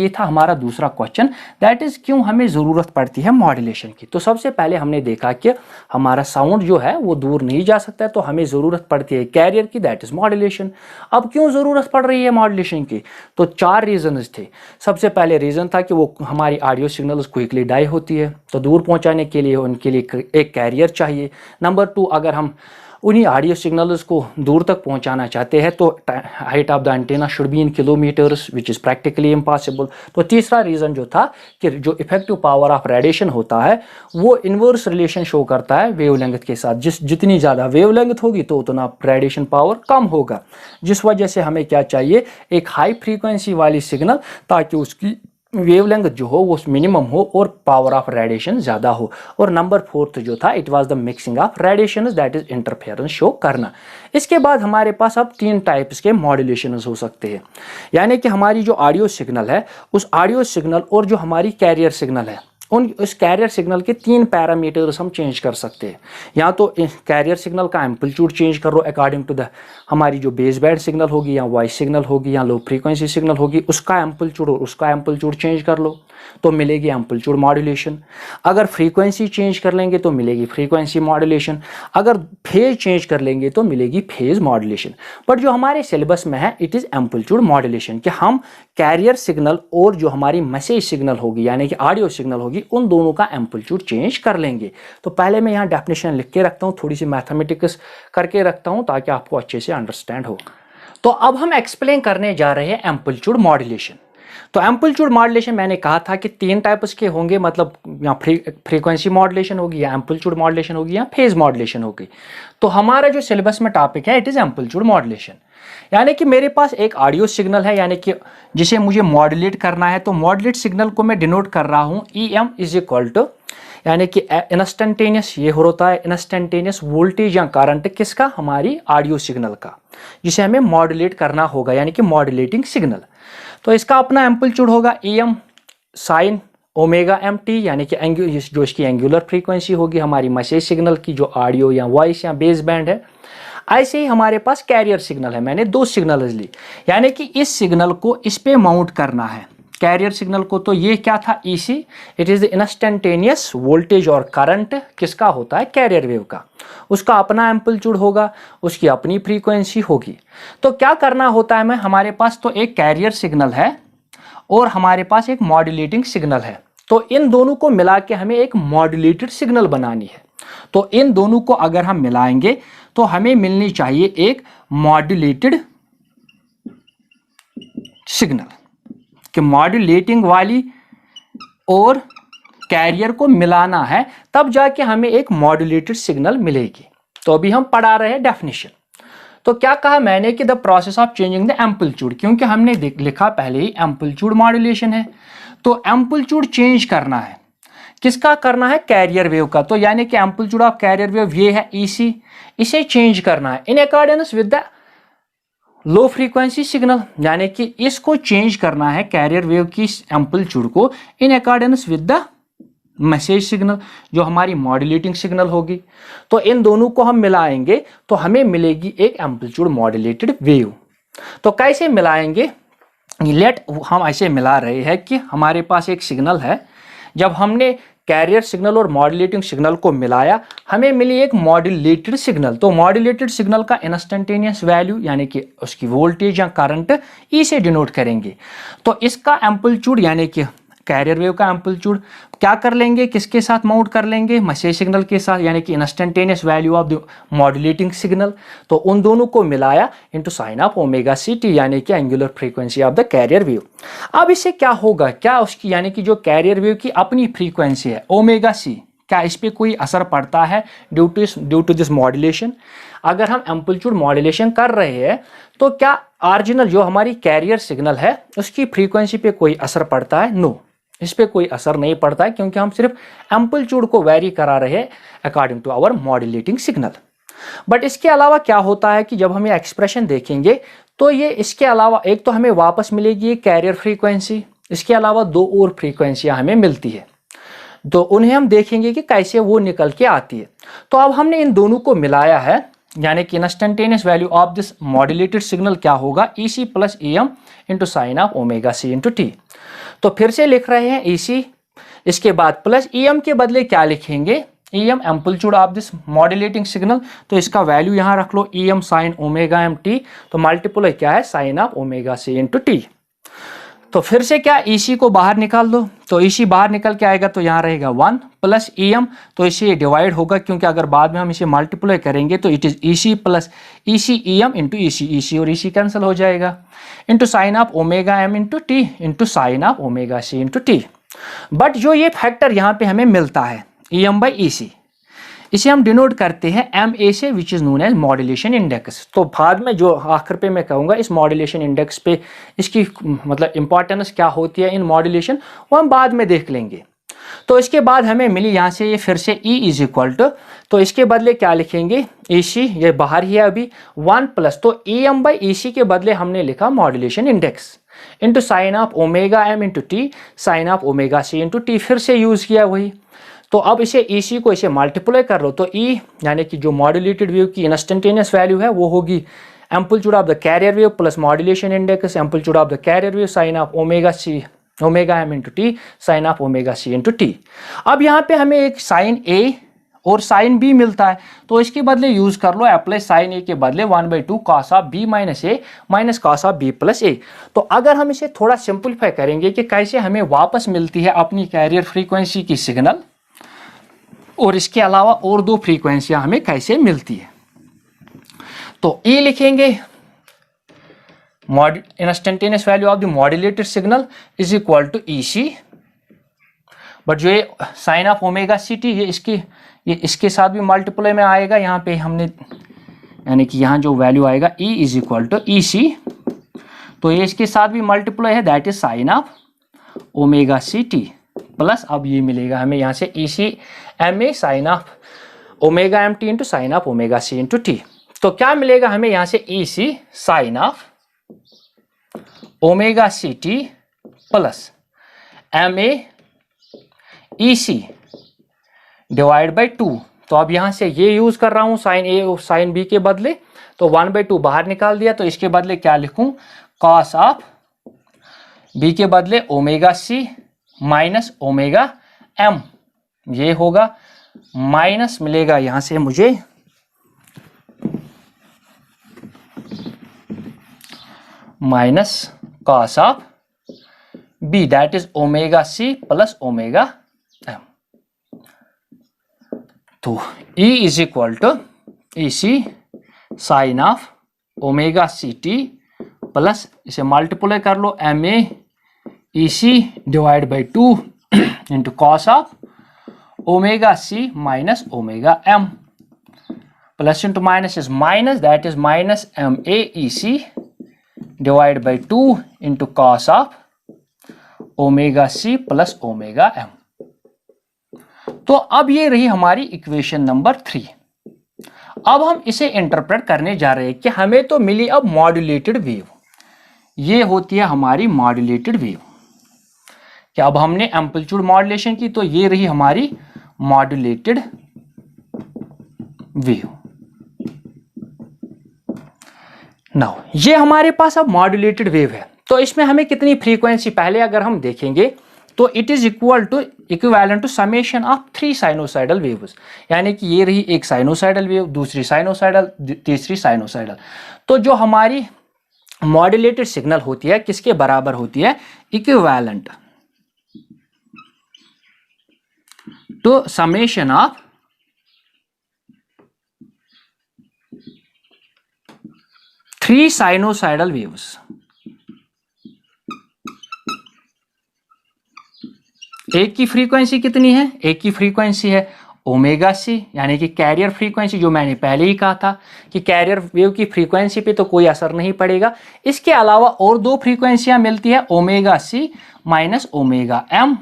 S1: था हमारा दूसरा क्वेश्चन, दैट इज क्यों हमें जरूरत पड़ती है मॉड्यूलेशन की। तो सबसे पहले हमने देखा कि हमारा साउंड जो है वो दूर नहीं जा सकता है, तो हमें जरूरत पड़ती है कैरियर की, दैट इज मॉड्यूलेशन। अब क्यों जरूरत पड़ रही है मॉड्यूलेशन की, तो 4 रीजंस थे। सबसे पहले रीजन था कि वो हमारी ऑडियो सिग्नल्स क्विकली डाई होती है, तो दूर पहुंचाने के लिए उनके लिए एक कैरियर चाहिए। नंबर 2, अगर हम उन्हीं ऑडियो सिग्नल्स को दूर तक पहुंचाना चाहते हैं तो height of the antenna should be in kilometres, which is practically impossible. तो तीसरा रीज़न जो था कि जो इफेक्टिव पावर ऑफ रेडिएशन होता है वो इन्वर्स रिलेशन शो करता है वेवलेंथ के साथ। जितनी ज़्यादा वेवलेंथ होगी तो उतना रेडिएशन पावर कम होगा, जिस वजह से हमें क्या चाहिए, एक हाई फ्रीक्वेंसी वाली सिग्नल, ताकि उसकी वेवलेंथ जो हो वो मिनिमम हो और पावर ऑफ रेडिएशन ज़्यादा हो। और नंबर 4 जो था, it was the mixing of radiation, that is interference show करना। इसके बाद हमारे पास अब 3 टाइप्स के मॉड्यूलेशन हो सकते हैं, यानी कि हमारी जो ऑडियो सिग्नल है उस ऑडियो सिग्नल और जो हमारी कैरियर सिग्नल है उस कैरियर सिग्नल के 3 पैरामीटर्स हम चेंज कर सकते हैं। या तो कैरियर सिग्नल का एम्पलीट्यूड चेंज कर लो अकॉर्डिंग टू द हमारी जो बेस बैंड सिग्नल होगी या वॉइस सिग्नल होगी या लो फ्रीक्वेंसी सिग्नल होगी, उसका एम्पलीट्यूड और उसका एम्पलीट्यूड चेंज कर लो तो मिलेगी एम्पलीट्यूड मॉड्यूलेशन। अगर फ्रीक्वेंसी चेंज कर लेंगे तो मिलेगी फ्रीक्वेंसी मॉड्यूलेशन। अगर फेज चेंज कर लेंगे तो मिलेगी फेज मॉड्यूलेशन। बट जो हमारे सिलेबस में है इट इज़ एम्पलीट्यूड मॉड्यूलेशन, कि हम कैरियर सिग्नल और जो हमारी मैसेज सिग्नल होगी यानी कि ऑडियो सिग्नल होगी उन दोनों का एम्पलीट्यूड चेंज कर लेंगे। तो पहले मैं यहाँ डेफिनेशन लिख के रखता हूँ, थोड़ी सी मैथमेटिक्स करके रखता हूँ ताकि आपको अच्छे से अंडरस्टैंड हो। तो अब हम एक्सप्लेन करने जा रहे हैं एम्पलीट्यूड मॉड्यूलेशन। तो एम्पलीट्यूड मॉड्यूलेशन मैंने कहा था कि 3 टाइप्स के होंगे, मतलब या फ्रीक्वेंसी मॉड्यूलेशन होगी या एम्पलीट्यूड मॉड्यूलेशन होगी या फेज मॉड्यूलेशन होगी। तो हमारा जो सिलेबस में टॉपिक है इट इज़ एम्पलीट्यूड मॉड्यूलेशन, यानी कि मेरे पास एक ऑडियो सिग्नल है यानी कि जिसे मुझे मॉड्यूलेट करना है। तो मॉड्यूलेट सिग्नल को मैं डिनोट कर रहा हूँ EM इज इक्वल टू, यानी कि इंस्टेंटेनियस, ये होता है इंस्टेंटेनियस वोल्टेज या करंट किसका, हमारी ऑडियो सिग्नल का, जिसे हमें मॉड्यूलेट करना होगा यानी कि मॉड्यूलेटिंग सिग्नल। तो इसका अपना एम्पलीट्यूड होगा EM साइन ओमेगा MT, यानी कि जो इसकी एंगुलर फ्रीक्वेंसी होगी हमारी मैसेज सिग्नल की, जो ऑडियो या वॉइस या बेस बैंड है। ऐसे ही हमारे पास कैरियर सिग्नल है, मैंने 2 सिग्नल्स ली, यानी कि इस सिग्नल को इस पे माउंट करना है कैरियर सिग्नल को। तो ये क्या था, EC, it is the instantaneous voltage और करंट किसका होता है, कैरियर वेव का। उसका अपना एम्पलीट्यूड होगा, उसकी अपनी फ्रीक्वेंसी होगी। तो क्या करना होता है, हमारे पास तो एक कैरियर सिग्नल है और हमारे पास एक मॉड्यूलेटिंग सिग्नल है, तो इन दोनों को मिला के हमें एक मॉड्यूलेटेड सिग्नल बनानी है। तो इन दोनों को अगर हम मिलाएंगे तो हमें मिलनी चाहिए एक मॉड्यूलेटेड सिग्नल, कि मॉड्यूलेटिंग वाली और कैरियर को मिलाना है, तब जाके हमें एक मॉड्यूलेटेड सिग्नल मिलेगी। तो अभी हम पढ़ा रहे हैं डेफिनेशन। तो क्या कहा मैंने कि the process of changing the amplitude, क्योंकि हमने लिखा पहले ही एम्पलीट्यूड मॉड्यूलेशन है, तो एम्पलीट्यूड चेंज करना है, किसका करना है, कैरियर वेव का। तो यानी कि एम्पलीट्यूड ऑफ कैरियर वेव ये है ईसी, इसे चेंज करना है in accordance with the low frequency signal, यानी कि इसको चेंज करना है कैरियर वेव की एम्पलीट्यूड को in accordance with the message signal, जो हमारी मॉड्यूलेटिंग सिग्नल होगी। तो इन दोनों को हम मिलाएंगे तो हमें मिलेगी एक एम्पलीट्यूड मॉड्यूलेटेड वेव। तो कैसे मिलाएंगे, लेट हम ऐसे मिला रहे हैं कि हमारे पास एक सिग्नल है, जब हमने कैरियर सिग्नल और मॉड्यूलेटिंग सिग्नल को मिलाया हमें मिली एक मॉड्यूलेटेड सिग्नल। तो मॉड्यूलेटेड सिग्नल का इंस्टेंटेनियस वैल्यू यानी कि उसकी वोल्टेज या करंट ई से डिनोट करेंगे। तो इसका एम्पलीट्यूड यानी कि कैरियर वेव का एम्पलीट्यूड क्या कर लेंगे, किसके साथ माउंट कर लेंगे, मैसेज सिग्नल के साथ, यानी कि instantaneous value of the modulating signal. तो उन दोनों को मिलाया into sine of omega C T, यानी कि angular frequency of the carrier wave. अब इससे क्या होगा, क्या उसकी यानी कि जो कैरियर वेव की अपनी फ्रीक्वेंसी है ओमेगा सी, क्या इस पर कोई असर पड़ता है ड्यू टू दिस मॉड्यूलेशन। अगर हम एम्पलीट्यूड मॉड्यूलेशन कर रहे हैं तो क्या ऑरिजिनल जो हमारी कैरियर सिग्नल है उसकी फ्रीक्वेंसी पे कोई असर पड़ता है, नो, इस पे कोई असर नहीं पड़ता है, क्योंकि हम सिर्फ एम्पलीट्यूड को वैरी करा रहे हैं according to our modulating signal. But इसके अलावा क्या होता है कि जब हम ये एक्सप्रेशन देखेंगे तो ये इसके अलावा एक तो हमें वापस मिलेगी कैरियर फ्रीक्वेंसी, इसके अलावा दो और फ्रीक्वेंसियां हमें मिलती है, तो उन्हें हम देखेंगे कि कैसे वो निकल के आती है। तो अब हमने इन दोनों को मिलाया है, यानी कि instantaneous value of this modulated signal क्या होगा, E C plus E M into sine of omega C into T. तो फिर से लिख रहे हैं ई सी, इसके बाद प्लस ई एम के बदले क्या लिखेंगे, E M amplitude of this modulating signal, तो इसका वैल्यू यहाँ रख लो E M sine omega M T, तो मल्टीप्लाई क्या है sine of omega C into T. तो फिर से क्या ई सी को बाहर निकाल दो, तो ई सी बाहर निकल के आएगा तो यहाँ रहेगा 1 प्लस ई एम, तो इसे डिवाइड होगा क्योंकि अगर बाद में हम इसे मल्टीप्लाई करेंगे तो it is E C plus E C E M into E C और ई सी कैंसिल हो जाएगा, into sine of omega M into T into sine of omega C into T. But जो ये factor यहाँ पे हमें मिलता है ई एम बाई ई सी, इसे हम डिनोट करते हैं एम ए से, which is known as modulation index. तो बाद में जो आखिर पे मैं कहूँगा इस मॉड्यूलेशन इंडेक्स पे इसकी मतलब इंपॉर्टेंस क्या होती है इन मॉड्यूलेशन, वो हम बाद में देख लेंगे। तो इसके बाद हमें मिली यहाँ से ये फिर से E इज इक्वल टू, तो इसके बदले क्या लिखेंगे ए सी, ये बाहर ही है अभी 1 प्लस, तो ई एम बाई ई सी के बदले हमने लिखा modulation index into sine of omega M into T sine of omega C into T, फिर से यूज़ किया वही। तो अब इसे ई सी को इसे मल्टीप्लाई कर लो, तो ई यानी कि जो मॉड्यूलेटेड वेव की इंस्टेंटेनियस वैल्यू है वो होगी amplitude of the carrier wave plus modulation index amplitude of the carrier wave sine of omega C omega M into T sine of omega C into T. अब यहाँ पे हमें एक sign ए और साइन बी मिलता है, तो इसके बदले यूज कर लो अप्लाई साइन ए के बदले 1/2 cos of B minus A minus cos of B plus A. तो अगर हम इसे थोड़ा सिंपलीफाई करेंगे कि कैसे हमें वापस मिलती है अपनी कैरियर फ्रीक्वेंसी की सिग्नल, और इसके अलावा और दो फ्रीक्वेंसियां हमें कैसे मिलती है, तो E लिखेंगे instantaneous value of the modulated signal is equal to E C, but जो ये sine of omega C T ये इसके साथ भी मल्टीप्लाई में आएगा, यहाँ पे हमने यानी कि यहाँ जो वैल्यू आएगा E is equal to E C, तो ये इसके साथ भी मल्टीप्लाई है, that is sine of omega C T plus अब ये मिलेगा हमें यहाँ से E C M A sine of omega M T into sine of omega C into T. तो क्या मिलेगा हमें यहाँ से E C sine of omega C T plus M A E C divide by 2। तो अब यहाँ से ये यूज कर रहा हूँ साइन ए और साइन बी के बदले, तो 1/2 बाहर निकाल दिया, तो इसके बदले क्या लिखूं कॉस ऑफ बी के बदले omega C minus omega M, ये होगा माइनस मिलेगा यहां से मुझे minus cos of B that is omega C plus omega M. तो E is equal to E C sine of omega C T plus इसे मल्टीप्लाई कर लो M A E C divide by 2 into cos of omega C minus omega M plus into minus is minus that is minus M A E C divide by 2 into cos of omega C plus omega M. तो अब ये रही हमारी equation number 3। अब हम इसे interpret करने जा रहे हैं कि हमें तो मिली अब मॉड्यूलेटेड वेव, ये होती है हमारी मॉड्यूलेटेड वेव। कि अब हमने एम्पलीट्यूड मॉड्यूलेशन की तो ये रही हमारी मॉड्यूलेटेड वेव। नाउ ये हमारे पास अब मॉड्यूलेटेड वेव है, तो इसमें हमें कितनी फ्रीक्वेंसी, पहले अगर हम देखेंगे तो it is equivalent to summation of 3 sinusoidal waves, यानी कि ये रही एक साइनोसाइडल वेव, दूसरी साइनोसाइडल, तीसरी साइनोसाइडल। तो जो हमारी मॉड्यूलेटेड सिग्नल होती है किसके बराबर होती है, equivalent to summation of 3 sinusoidal waves. एक की फ्रीक्वेंसी कितनी है, एक की फ्रीक्वेंसी है ओमेगा सी, यानी कि कैरियर फ्रीक्वेंसी, जो मैंने पहले ही कहा था कि कैरियर वेव की फ्रीक्वेंसी पे तो कोई असर नहीं पड़ेगा। इसके अलावा और 2 फ्रीक्वेंसियां मिलती है, omega C minus omega M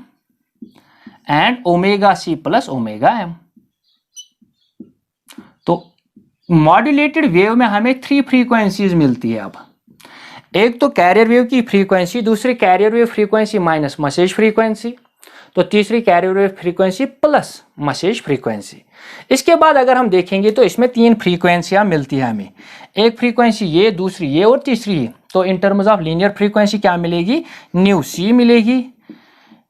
S1: and omega C plus omega M. तो मॉड्यूलेटेड वेव में हमें 3 फ्रीक्वेंसीज मिलती है। अब एक तो कैरियर वेव की फ्रीक्वेंसी, दूसरी carrier wave frequency minus message frequency, तो तीसरी carrier wave frequency plus message frequency. इसके बाद अगर हम देखेंगे तो इसमें 3 फ्रीक्वेंसियां मिलती है हमें, एक फ्रीक्वेंसी ये, दूसरी ये और तीसरी ये। तो in terms of linear frequency क्या मिलेगी, न्यू सी मिलेगी,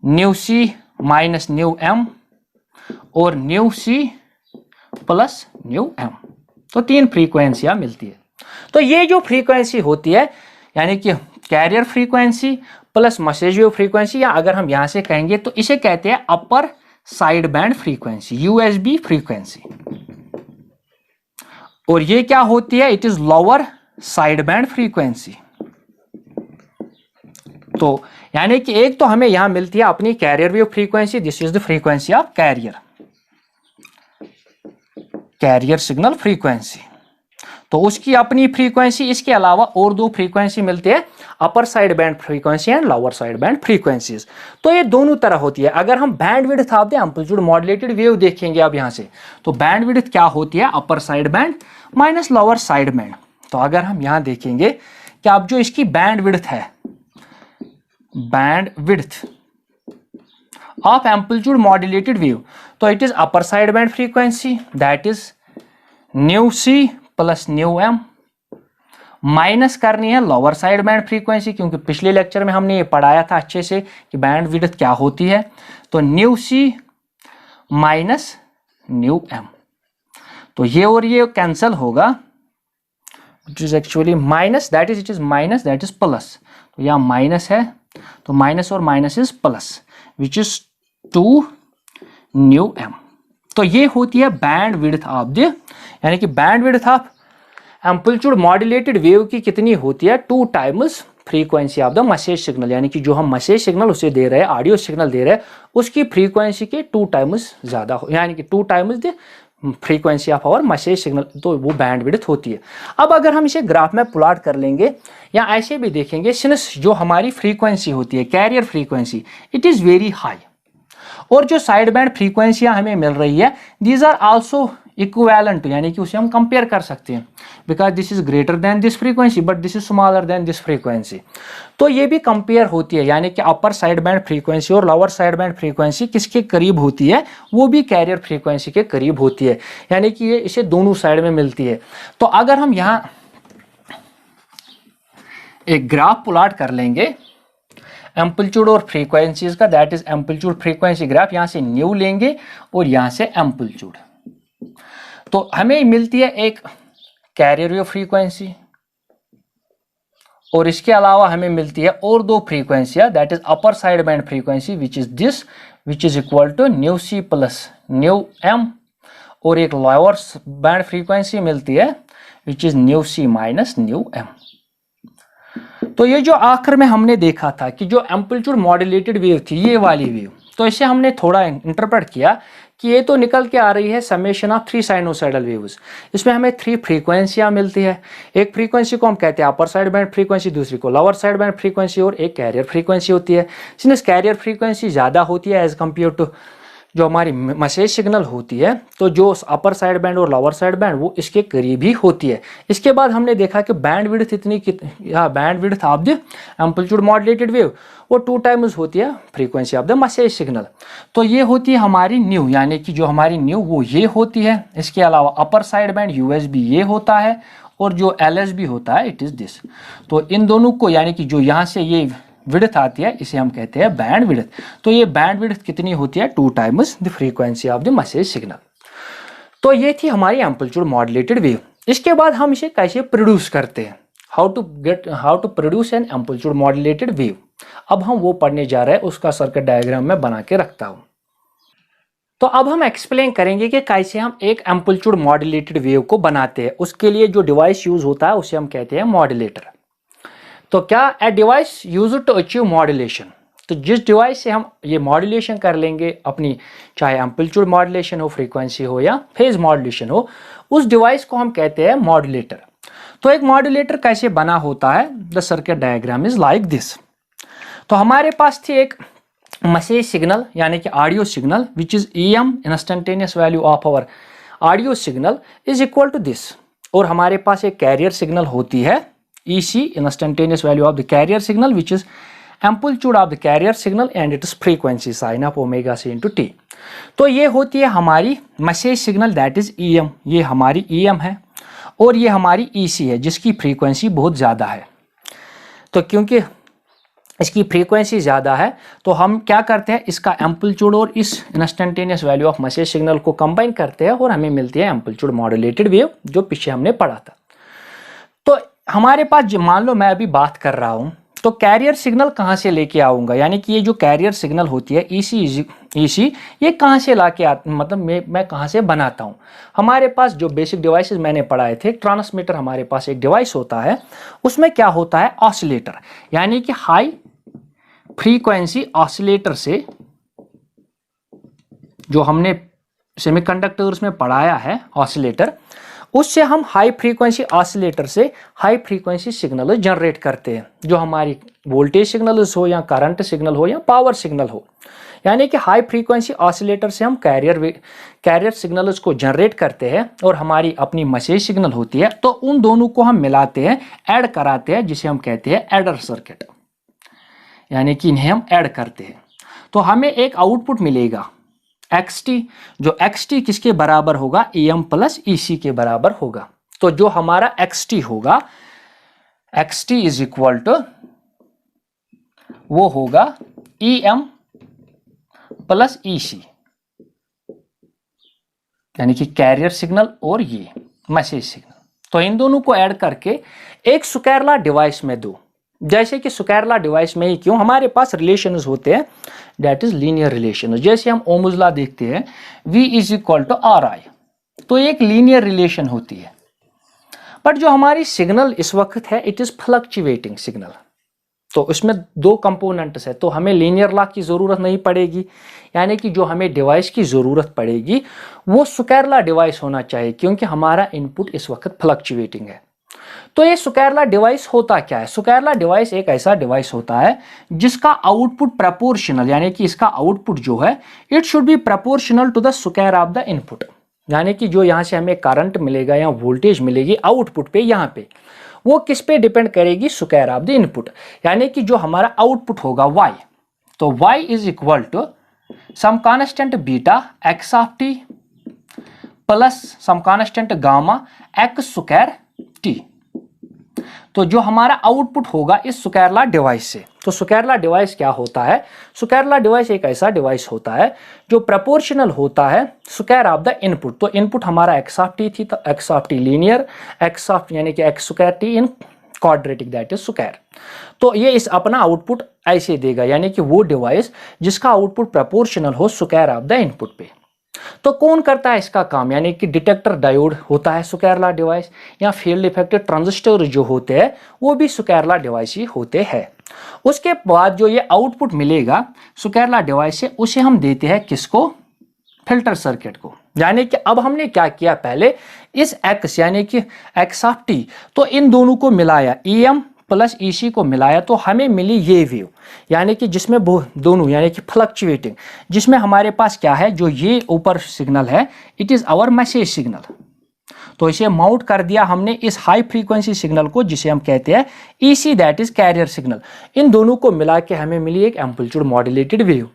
S1: nu C minus nu M और nu C plus nu M. तो 3 फ्रीक्वेंसियां मिलती है। तो ये जो फ्रीक्वेंसी होती है यानी कि carrier frequency plus message wave frequency, या अगर हम यहां से कहेंगे तो इसे कहते हैं अपर side band frequency, USB frequency. और ये क्या होती है, it is lower side band frequency. तो यानी कि एक तो हमें यहां मिलती है अपनी career wave frequency, this is the frequency of carrier signal frequency, तो उसकी अपनी फ्रीक्वेंसी। इसके अलावा और 2 फ्रीक्वेंसी मिलते हैं, अपर side band frequency and lower side band frequencies. तो ये दोनों तरह होती है। अगर हम band width of the amplitude modulated wave देखेंगे अब यहाँ से, तो बैंड विड्थ क्या होती है, upper side band minus lower side band. तो अगर हम यहाँ देखेंगे कि अब जो इसकी बैंड विड्थ है, band width of amplitude modulated wave, तो it is upper side band frequency that is nu C plus nu M, minus करनी है लोअर साइड बैंड फ्रीक्वेंसी, क्योंकि पिछले लेक्चर में हमने ये पढ़ाया था अच्छे से कि बैंड विड्थ क्या होती है। तो nu C minus nu M, तो ये और ये कैंसल होगा, which is actually minus, that is it is minus that is plus. तो यहाँ माइनस है तो माइनस और minus is plus, which is 2 nu M. तो ये होती है बैंड विड्थ ऑफ द, यानी कि band width of amplitude modulated wave की कितनी होती है, 2 times frequency of the message signal, यानी कि जो हम मैसेज सिग्नल उसे दे रहे हैं, ऑडियो सिग्नल दे रहे हैं, उसकी फ्रीक्वेंसी के 2 टाइम्स ज्यादा हो, यानी कि 2 times the frequency of our message signal, तो वो बैंड विड्थ होती है। अब अगर हम इसे ग्राफ में प्लॉट कर लेंगे या ऐसे भी देखेंगे, सिंस जो हमारी फ्रीक्वेंसी होती है carrier frequency, it is very high, और जो साइड बैंड फ्रीक्वेंसियां हमें मिल रही है, दीज आर आल्सो इक्विवेलेंट, यानी कि उसे हम कंपेयर कर सकते हैं, because this is greater than this frequency but this is smaller than this frequency. तो ये भी कंपेयर होती है, यानी कि अपर साइड बैंड फ्रीक्वेंसी और लोअर साइड बैंड फ्रीक्वेंसी किसके करीब होती है, वो भी कैरियर फ्रीक्वेंसी के करीब होती है, यानी कि ये इसे दोनों साइड में मिलती है। तो अगर हम यहाँ एक ग्राफ प्लॉट कर लेंगे एम्पलीट्यूड और फ्रीक्वेंसीज का, that is amplitude frequency graph, यहां से न्यू लेंगे और यहां से एम्पलीट्यूड, तो हमें मिलती है एक कैरियर वेव फ्रीक्वेंसी और इसके अलावा हमें मिलती है और 2 फ्रीक्वेंसियां, that is upper side band frequency which is this, which is equal to nu C plus nu M, और एक लोअर बैंड फ्रीक्वेंसी मिलती है which is nu C minus nu M. तो ये जो आखिर में हमने देखा था कि जो एम्पलीट्यूड मॉड्यूलेटेड वेव थी, ये वाली वेव, तो इसे हमने थोड़ा इंटरप्रेट किया कि ये तो निकल के आ रही है समेशन ऑफ 3 साइनोसाइडल वेव्स। इसमें हमें 3 फ्रीक्वेंसियां मिलती है। एक फ्रीक्वेंसी को हम कहते हैं अपर साइड बैंड फ्रीक्वेंसी, दूसरी को लोअर साइड बैंड फ्रीक्वेंसी, और एक कैरियर फ्रीक्वेंसी होती है। सिंस कैरियर फ्रीक्वेंसी ज़्यादा होती है एज कम्पेयर टू जो हमारी मैसेज सिग्नल होती है, तो जो अपर साइड बैंड और लोअर साइड बैंड वो इसके करीब ही होती है। इसके बाद हमने देखा कि band width band width of the amplitude modulated wave वो 2 टाइम्स होती है frequency of the message signal. तो ये होती है हमारी न्यू, यानी कि जो हमारी न्यू वो ये होती है। इसके अलावा अपर साइड बैंड यूएसबी ये होता है, और जो एलएसबी होता है इट इज दिस। तो इन दोनों को, यानी कि जो यहाँ से ये विड्थ आती है, इसे हम कहते हैं बैंड विड्थ। तो ये बैंड विड्थ कितनी होती है? 2 times the frequency of the message signal. तो ये थी हमारी एम्पलीट्यूड मॉड्यूलेटेड वेव। इसके बाद हम इसे कैसे प्रोड्यूस करते हैं, how to produce an amplitude modulated wave. अब हम वो पढ़ने जा रहे हैं, उसका सर्किट डायग्राम में बना के रखता हूं। तो अब हम एक्सप्लेन करेंगे कि कैसे हम एक एम्पलीट्यूड मॉड्यूलेटेड वेव को बनाते हैं। उसके लिए जो डिवाइस यूज होता है उसे हम कहते हैं मॉड्यूलेटर। तो क्या a device use to achieve modulation, तो जिस डिवाइस से हम ये मॉड्यूलेशन कर लेंगे अपनी, चाहे एम्पलीट्यूड मॉड्यूलेशन हो, फ्रीक्वेंसी हो या फेज मॉड्यूलेशन हो, उस डिवाइस को हम कहते हैं मॉड्यूलेटर। तो एक मॉड्यूलेटर कैसे बना होता है, the circuit diagram is like this. तो हमारे पास थी एक मैसेज सिग्नल यानी कि audio signal which is EM instantaneous value of our audio signal is equal to this, और हमारे पास एक कैरियर सिग्नल होती है EC instantaneous value of the carrier signal which is amplitude of the carrier signal and it is frequency sin of omega c into t। तो ये होती है हमारी message signal that is EM, ये हमारी EM है, और ये हमारी EC है जिसकी फ्रीक्वेंसी बहुत ज़्यादा है। तो क्योंकि इसकी फ्रीक्वेंसी ज़्यादा है तो हम क्या करते हैं, इसका एम्पलीट्यूड और इस instantaneous value of message signal को कंबाइन करते हैं और हमें मिलती है एम्पलीट्यूड मॉड्यूलेटेड वेव, जो पीछे हमने पढ़ा था। तो हमारे पास मान लो मैं अभी बात कर रहा हूं, तो कैरियर सिग्नल कहां से लेके आऊंगा, यानी कि ये जो कैरियर सिग्नल होती है EC ये कहां से लाके मतलब मैं कहां से बनाता हूं। हमारे पास जो बेसिक डिवाइसेस मैंने पढ़ाए थे, ट्रांसमीटर हमारे पास एक डिवाइस होता है, उसमें क्या होता है ऑसिलेटर, यानी कि हाई फ्रीक्वेंसी ऑसिलेटर से, जो हमने सेमीकंडक्टर्स में पढ़ाया है ऑसिलेटर, उससे हम हाई फ्रीक्वेंसी ऑसिलेटर से हाई फ्रीक्वेंसी सिग्नल जनरेट करते हैं, जो हमारी वोल्टेज सिग्नल्स हो या करंट सिग्नल हो या पावर सिग्नल हो। यानी कि हाई फ्रीक्वेंसी ऑसिलेटर से हम कैरियर सिग्नल्स को जनरेट करते हैं, और हमारी अपनी मैसेज सिग्नल होती है, तो उन दोनों को हम मिलाते हैं, ऐड कराते हैं, जिसे हम कहते हैं एडर सर्किट, यानी कि इन्हें हम ऐड करते हैं। तो हमें एक आउटपुट मिलेगा XT, जो XT किसके बराबर होगा, EM प्लस EC के बराबर होगा। तो जो हमारा XT होगा, XT इज इक्वल टू वो होगा EM प्लस EC, यानी कि कैरियर सिग्नल और ये मैसेज सिग्नल। तो इन दोनों को ऐड करके एक स्क्वायर डिवाइस में दो, जैसे कि स्क्वायर डिवाइस में ही क्यों, हमारे पास रिलेशंस होते हैं दैट इज लीनियर रिलेशन। जैसे हम ओम्स लॉ देखते हैं V is equal to RI, तो एक लीनियर रिलेशन होती है। बट जो हमारी सिग्नल इस वक्त है इट इज फ्लक्चुएटिंग सिग्नल, तो इसमें 2 कंपोनेंट्स है, तो हमें लीनियर लॉ की जरूरत नहीं पड़ेगी, यानी कि जो हमें डिवाइस की जरूरत पड़ेगी वो स्क्वायर डिवाइस होना चाहिए, क्योंकि हमारा इनपुट इस वक्त फ्लक्चुएटिंग है। तो ये स्क्वायर डिवाइस होता क्या है, स्क्वायर डिवाइस एक ऐसा डिवाइस होता है जिसका आउटपुट प्रोपोर्शनल, यानी कि इसका आउटपुट जो है it should be proportional to the square of the input, यानी कि जो यहाँ से हमें करंट मिलेगा या वोल्टेज मिलेगी आउटपुट पे, यहाँ पे वो किस पे डिपेंड करेगी, स्क्वायर ऑफ द इनपुट, यानी कि जो हमारा आउटपुट होगा Y, तो Y is equal to some constant beta x of t plus some constant gamma x square t। तो जो हमारा आउटपुट होगा इस स्क्वायर डिवाइस से, तो स्क्वायर डिवाइस क्या होता है, स्क्वायर डिवाइस एक ऐसा डिवाइस होता है जो प्रोपोर्शनल होता है स्क्वायर ऑफ द इनपुट। तो इनपुट हमारा x ऑफ t थी, तो x of t linear, x of यानी कि x square t in quadratic that is square. तो ये इस अपना आउटपुट ऐसे देगा, यानी कि वो डिवाइस जिसका आउटपुट प्रोपोर्शनल हो स्क्वायर ऑफ द इनपुट पे। तो कौन करता है इसका काम, यानी कि डिटेक्टर डायोड होता है सुकैरला डिवाइस, या फील्ड इफेक्ट ट्रांजिस्टर जो होते हैं वो भी सुकैरला डिवाइस ही होते हैं। उसके बाद जो ये आउटपुट मिलेगा सुकैरला डिवाइस से, उसे हम देते हैं किसको, फिल्टर सर्किट को। यानी कि अब हमने क्या किया, पहले इस एक्स यानी कि एक्स ऑफ टी, तो इन दोनों को मिलाया, EM प्लस EC को मिलाया तो हमें मिली ये वेव, यानी कि जिसमें दोनों यानी कि फ्लक्चुएटिंग, जिसमें हमारे पास क्या है, जो ये ऊपर सिग्नल है it is our message signal. तो इसे माउंट कर दिया हमने इस हाई फ्रीक्वेंसी सिग्नल को, जिसे हम कहते हैं EC, that is carrier signal. इन दोनों को मिला के हमें मिली एक एम्पलीट्यूड मॉड्यूलेटेड वेव।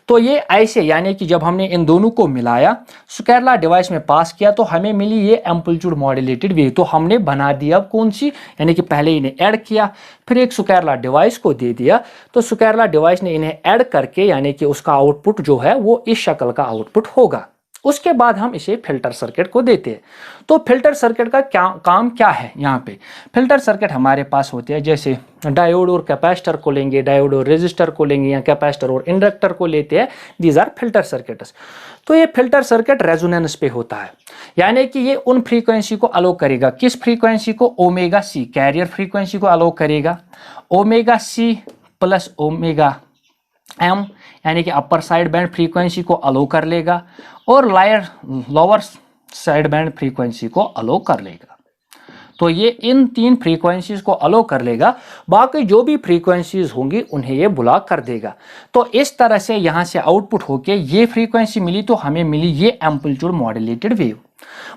S1: तो ये ऐसे, यानी कि जब हमने इन दोनों को मिलाया सुकैरला डिवाइस में पास किया तो हमें मिली ये एम्पलीट्यूड मॉड्यूलेटेड वेव। तो हमने बना दिया कौन सी, यानी कि पहले इन्हें ऐड किया, फिर एक सुकैरला डिवाइस को दे दिया, तो सुकैरला डिवाइस ने इन्हें ऐड करके यानी कि उसका आउटपुट जो है वो इस शक्ल का आउटपुट होगा। उसके बाद हम इसे फिल्टर सर्किट को देते हैं। तो फिल्टर सर्किट का काम क्या है, यहाँ पे फिल्टर सर्किट हमारे पास होते हैं, जैसे डायोड और कैपेसिटर को लेंगे, डायोड और रेजिस्टर को लेंगे, या कैपेसिटर और इंडक्टर को लेते हैं, दीज आर फिल्टर सर्किट्स। तो ये फिल्टर सर्किट रेजोनेंस पे होता है, यानी कि ये उन फ्रीक्वेंसी को अलो करेगा, किस फ्रीक्वेंसी को, ओमेगा सी, कैरियर फ्रीक्वेंसी को अलो करेगा, omega C plus omega M यानी कि अपर साइड बैंड फ्रीक्वेंसी को अलो कर लेगा, और लोअर साइड बैंड फ्रीक्वेंसी को अलो कर लेगा। तो ये इन तीन फ्रीक्वेंसीज को अलो कर लेगा, बाकी जो भी फ्रीक्वेंसीज होंगी उन्हें ये ब्लॉक कर देगा। तो इस तरह से यहाँ से आउटपुट होके ये फ्रीक्वेंसी मिली, तो हमें मिली ये amplitude modulated wave.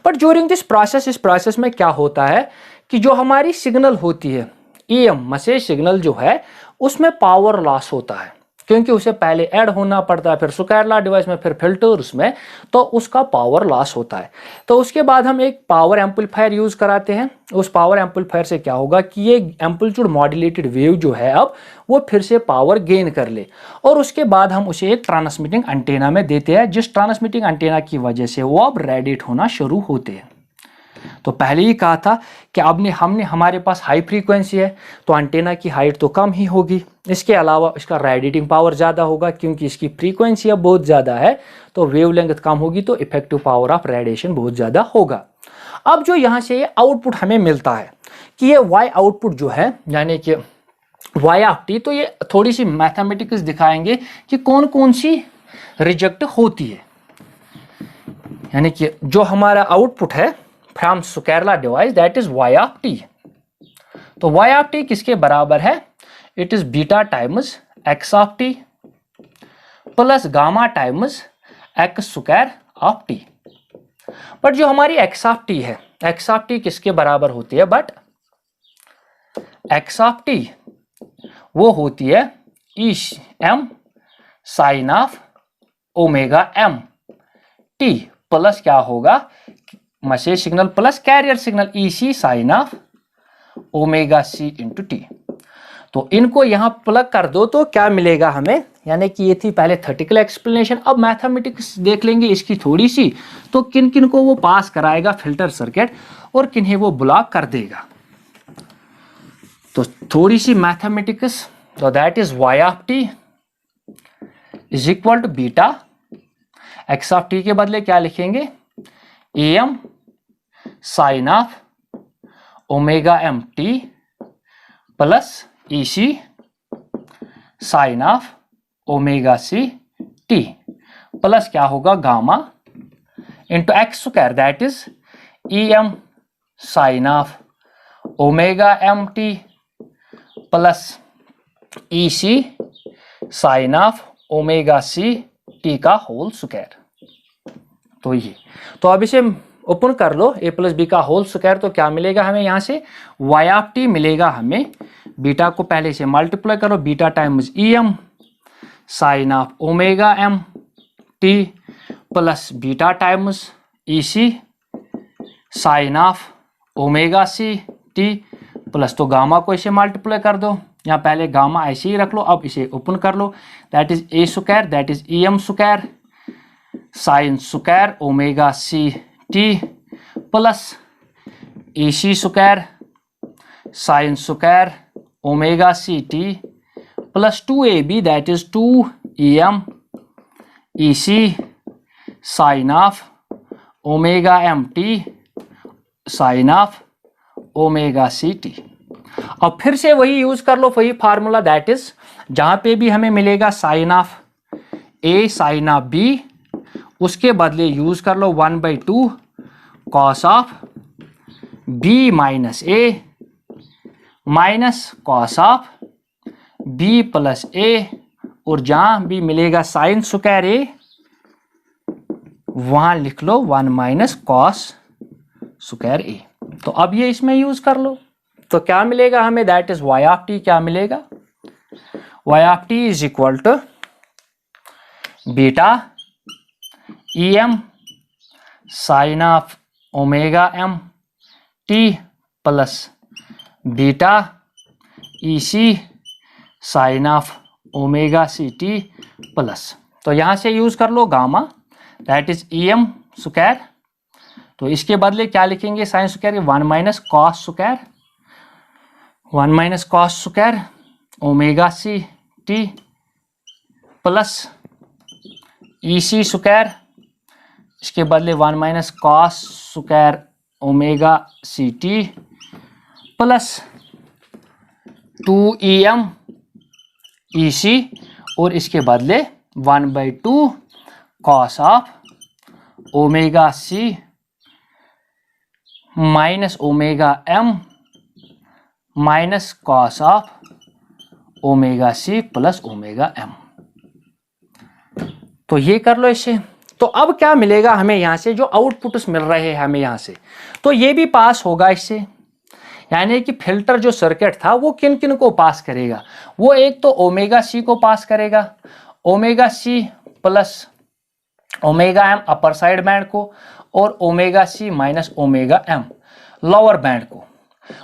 S1: But during this process, इस प्रोसेस में क्या होता है कि जो हमारी सिग्नल होती है EM मैसेज सिग्नल जो है, उसमें पावर लॉस होता है, क्योंकि उसे पहले ऐड होना पड़ता है, फिर सुकैरला डिवाइस में, फिर फिल्टर्स में, तो उसका पावर लॉस होता है। तो उसके बाद हम एक पावर एम्पलीफायर यूज कराते हैं। उस पावर एम्पलीफायर से क्या होगा कि ये एम्पलीट्यूड मॉड्यूलेटेड वेव जो है अब वो फिर से पावर गेन कर ले, और उसके बाद हम उसे एक ट्रांसमिटिंग एंटेना में देते हैं, जिस ट्रांसमिटिंग एंटेना की वजह से वो अब रेडिएट होना शुरू होते हैं। तो पहले ही कहा था कि अब हमने हमारे पास हाई फ्रीक्वेंसी है तो एंटेना की हाइट तो कम ही होगी, इसके अलावा इसका रेडिएटिंग पावर ज़्यादा होगा, क्योंकि इसकी फ्रीक्वेंसी अब बहुत ज़्यादा है तो वेवलेंथ कम होगी, तो इफेक्टिव पावर ऑफ रेडिएशन बहुत ज़्यादा होगा। अब जो यहाँ से ये आउटपुट हमें मिलता है कि ये वाई आउटपुट जो है, यानी कि वाई ऑफ टी, तो ये थोड़ी सी मैथमेटिक्स दिखाएंगे कि कौन कौन सी रिजेक्ट होती है। यानी कि जो हमारा आउटपुट है from square law device, that is Y of T. तो वाई ऑफ टी किसके बराबर है, it is beta times X of T plus gamma times X square of T. But जो हमारी एक्स ऑफ टी है, एक्स ऑफ टी किसके बराबर होती है, बट एक्स ऑफ टी वो होती है EM sine of omega M T plus क्या होगा, message signal plus carrier signal EC sine of omega C into T. तो इनको यहां प्लग कर दो तो क्या मिलेगा हमें, यानी कि ये थी पहले थ्योरेटिकल एक्सप्लेनेशन। अब मैथमेटिक्स देख लेंगे इसकी थोड़ी सी, तो किन किन को वो पास कराएगा फिल्टर सर्किट और किन्हें वो ब्लॉक कर देगा। तो थोड़ी सी मैथमेटिक्स, तो that is Y of T is equal to beta, X of T के बदले क्या लिखेंगे, EM sine of omega M T plus EC sine of omega C T plus क्या होगा gamma into X square, that is EM sine of omega M T plus EC sine of omega C T का whole square. तो ये, तो अब इसे open कर लो, a प्लस बी का होल स्क्वायर, तो क्या मिलेगा हमें यहाँ से, वाई ऑफ टी मिलेगा हमें, बीटा को पहले से मल्टीप्लाई करो, beta times EM sine of omega M T plus beta times EC sine of omega C T plus, तो गामा को इसे मल्टीप्लाई कर दो, यहाँ पहले गामा ऐसे ही रख लो, अब इसे ओपन कर लो, that is A square, that is EM square sine square omega C T plus EC square sine square omega C T plus 2AB, that is 2EM EC sine of omega M T sine of omega C T. अब फिर से वही use कर लो, वही formula, that is जहां पे भी हमें मिलेगा sine of A sine of B, उसके बदले यूज कर लो 1/2 cos of B minus A minus cos of B plus A, और जहां भी मिलेगा साइन स्क्वायर ए वहां लिख लो 1 माइनस कॉस स्क्वायर ए। तो अब ये इसमें यूज कर लो, तो क्या मिलेगा हमें, that is Y of T क्या मिलेगा, Y of T is equal to beta E M sine of omega M T plus beta E C sine of omega C T plus, तो यहां से यूज कर लो gamma, that is E M square, तो इसके बदले क्या लिखेंगे sine square 1 minus cos square, 1 minus cos square omega C T plus E C square, इसके बदले 1 minus cos square omega C T plus 2 E M E C, और इसके बदले 1/2 cos of omega C minus omega M minus cos of omega C plus omega M. तो ये कर लो इसे। तो अब क्या मिलेगा हमें यहां से, जो आउटपुट्स मिल रहे हैं हमें यहां से, तो ये भी पास होगा इससे, यानी कि फिल्टर जो सर्किट था वो किन किन को पास करेगा, वो एक तो ओमेगा सी को पास करेगा, omega C plus omega M upper side band को, और omega C minus omega M lower band को।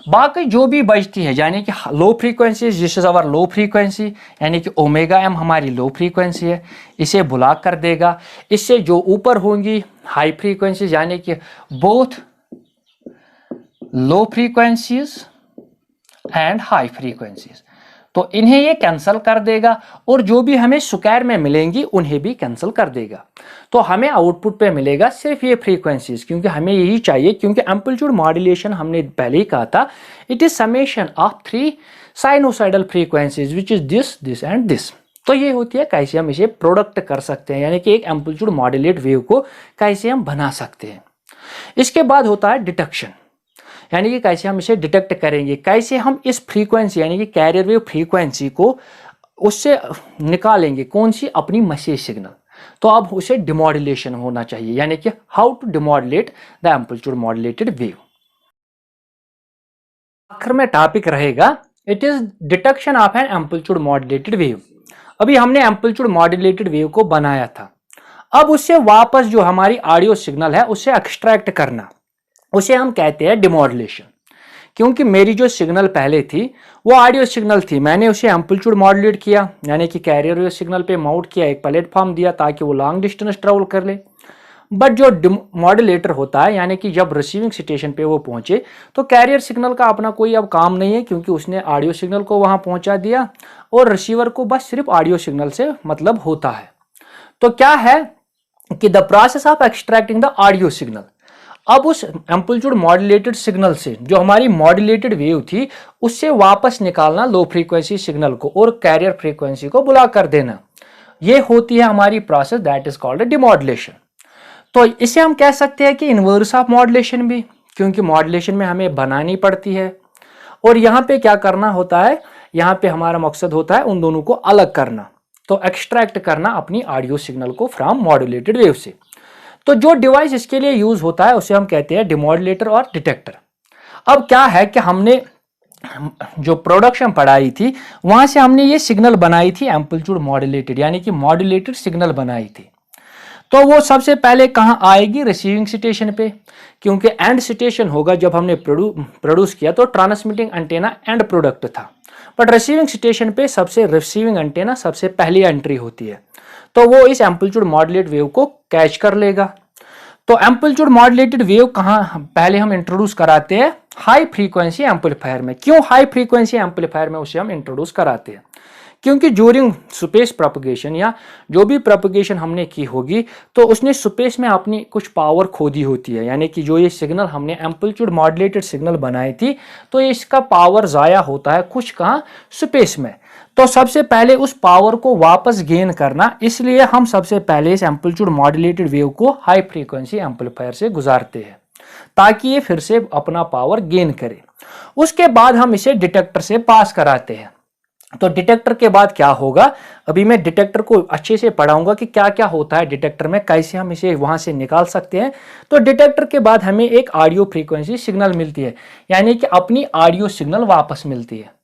S1: बाकी जो भी बचती है यानी कि low frequency, this is our low frequency, यानी कि ओमेगा एम हमारी लो फ्रीक्वेंसी है, इसे ब्लॉक कर देगा। इससे जो ऊपर होंगी हाई फ्रीक्वेंसी, यानी कि both low frequencies and high frequencies, तो इन्हें ये कैंसिल कर देगा, और जो भी हमें स्क्वायर में मिलेंगी उन्हें भी कैंसिल कर देगा। तो हमें आउटपुट पे मिलेगा सिर्फ ये फ्रीक्वेंसीज, क्योंकि हमें यही चाहिए, क्योंकि एम्पलीट्यूड मॉड्यूलेशन हमने पहले ही कहा था, it is summation of 3 sinusoidal frequencies which is this this and this. तो ये होती है कैसे हम इसे प्रोडक्ट कर सकते हैं, यानी कि एक एम्पलीट्यूड मॉड्यूलेट वेव को कैसे हम बना सकते हैं। इसके बाद होता है डिटेक्शन, यानी कि कैसे हम इसे डिटेक्ट करेंगे, कैसे हम इस फ्रीक्वेंसी यानी कि कैरियर वेव फ्रीक्वेंसी को उससे निकालेंगे, कौन सी, अपनी मैसेज सिग्नल। तो अब उसे डिमॉड्यूलेशन होना चाहिए, यानी कि how to demodulate the amplitude modulated wave. आखिर में टॉपिक रहेगा it is detection of an amplitude modulated wave. अभी हमने एम्पलीट्यूड मॉड्यूलेटेड वेव को बनाया था, अब उससे वापस जो हमारी ऑडियो सिग्नल है उसे एक्सट्रैक्ट करना, उसे हम कहते हैं डिमॉड्यूलेशन। क्योंकि मेरी जो सिग्नल पहले थी वो ऑडियो सिग्नल थी, मैंने उसे एम्पलीट्यूड मॉड्यूलेट किया, यानी कि कैरियर वेव सिग्नल पे माउंट किया, एक प्लेटफॉर्म दिया ताकि वो लॉन्ग डिस्टेंस ट्रेवल कर ले। बट जो मॉड्यूलेटर होता है, यानी कि जब रिसीविंग स्टेशन पे वो पहुंचे तो कैरियर सिग्नल का अपना कोई अब काम नहीं है, क्योंकि उसने ऑडियो सिग्नल को वहां पहुंचा दिया, और रिसीवर को बस सिर्फ ऑडियो सिग्नल से मतलब होता है। तो क्या है कि the process of extracting the audio signal, अब उस एम्पलीट्यूड मॉड्यूलेटेड सिग्नल से जो हमारी मॉड्यूलेटेड वेव थी उससे वापस निकालना लो फ्रीक्वेंसी सिग्नल को, और कैरियर फ्रीक्वेंसी को ब्लॉक कर देना, ये होती है हमारी process, that is called demodulation. तो इसे हम कह सकते हैं कि इनवर्स ऑफ मॉड्यूलेशन भी, क्योंकि मॉड्यूलेशन में हमें बनानी पड़ती है, और यहाँ पे क्या करना होता है, यहाँ पे हमारा मकसद होता है उन दोनों को अलग करना, तो एक्सट्रैक्ट करना अपनी ऑडियो सिग्नल को फ्रॉम मॉड्यूलेटेड वेव से। तो जो डिवाइस इसके लिए यूज होता है उसे हम कहते हैं डिमॉड्यूलेटर और डिटेक्टर। अब क्या है कि हमने जो प्रोडक्शन पढ़ाई थी वहां से हमने ये सिग्नल बनाई थी एम्पलीट्यूड मॉड्यूलेटेड, यानी कि मॉड्यूलेटेड सिग्नल बनाई थी। तो वो सबसे पहले कहाँ आएगी, रिसीविंग स्टेशन पे, क्योंकि एंड स्टेशन होगा। जब हमने प्रोड्यूस किया तो ट्रांसमिटिंग एंटेना एंड प्रोडक्ट था, बट रिसीविंग स्टेशन पे सबसे रिसीविंग एंटेना सबसे पहली एंट्री होती है, तो वो इस एम्पलीट्यूड मॉड्यूलेटेड वेव को कैच कर लेगा। तो एम्पलीट्यूड मॉड्यूलेटेड वेव कहाँ पहले हम इंट्रोड्यूस कराते हैं, हाई फ्रीक्वेंसी एम्पलीफायर में। क्यों हाई फ्रीक्वेंसी एम्पलीफायर में उसे हम इंट्रोड्यूस कराते हैं, क्योंकि ड्यूरिंग स्पेस प्रोपगेशन या जो भी प्रोपगेशन हमने की होगी तो उसने स्पेस में अपनी कुछ पावर खो दी होती है, यानी कि जो ये सिग्नल हमने एम्पलीट्यूड मॉड्यूलेटेड सिग्नल बनाई थी तो इसका पावर ज़ाया होता है कुछ कहाँ, स्पेस में। तो सबसे पहले उस पावर को वापस गेन करना, इसलिए हम सबसे पहले इस एम्पलीट्यूड मॉड्यूलेटेड वेव को हाई फ्रीक्वेंसी एम्पलीफायर से गुजारते हैं ताकि ये फिर से अपना पावर गेन करे। उसके बाद हम इसे डिटेक्टर से पास कराते हैं। तो डिटेक्टर के बाद क्या होगा, अभी मैं डिटेक्टर को अच्छे से पढ़ाऊंगा कि क्या क्या होता है डिटेक्टर में, कैसे हम इसे वहां से निकाल सकते हैं। तो डिटेक्टर के बाद हमें एक ऑडियो फ्रीक्वेंसी सिग्नल मिलती है, यानी कि अपनी ऑडियो सिग्नल वापस मिलती है।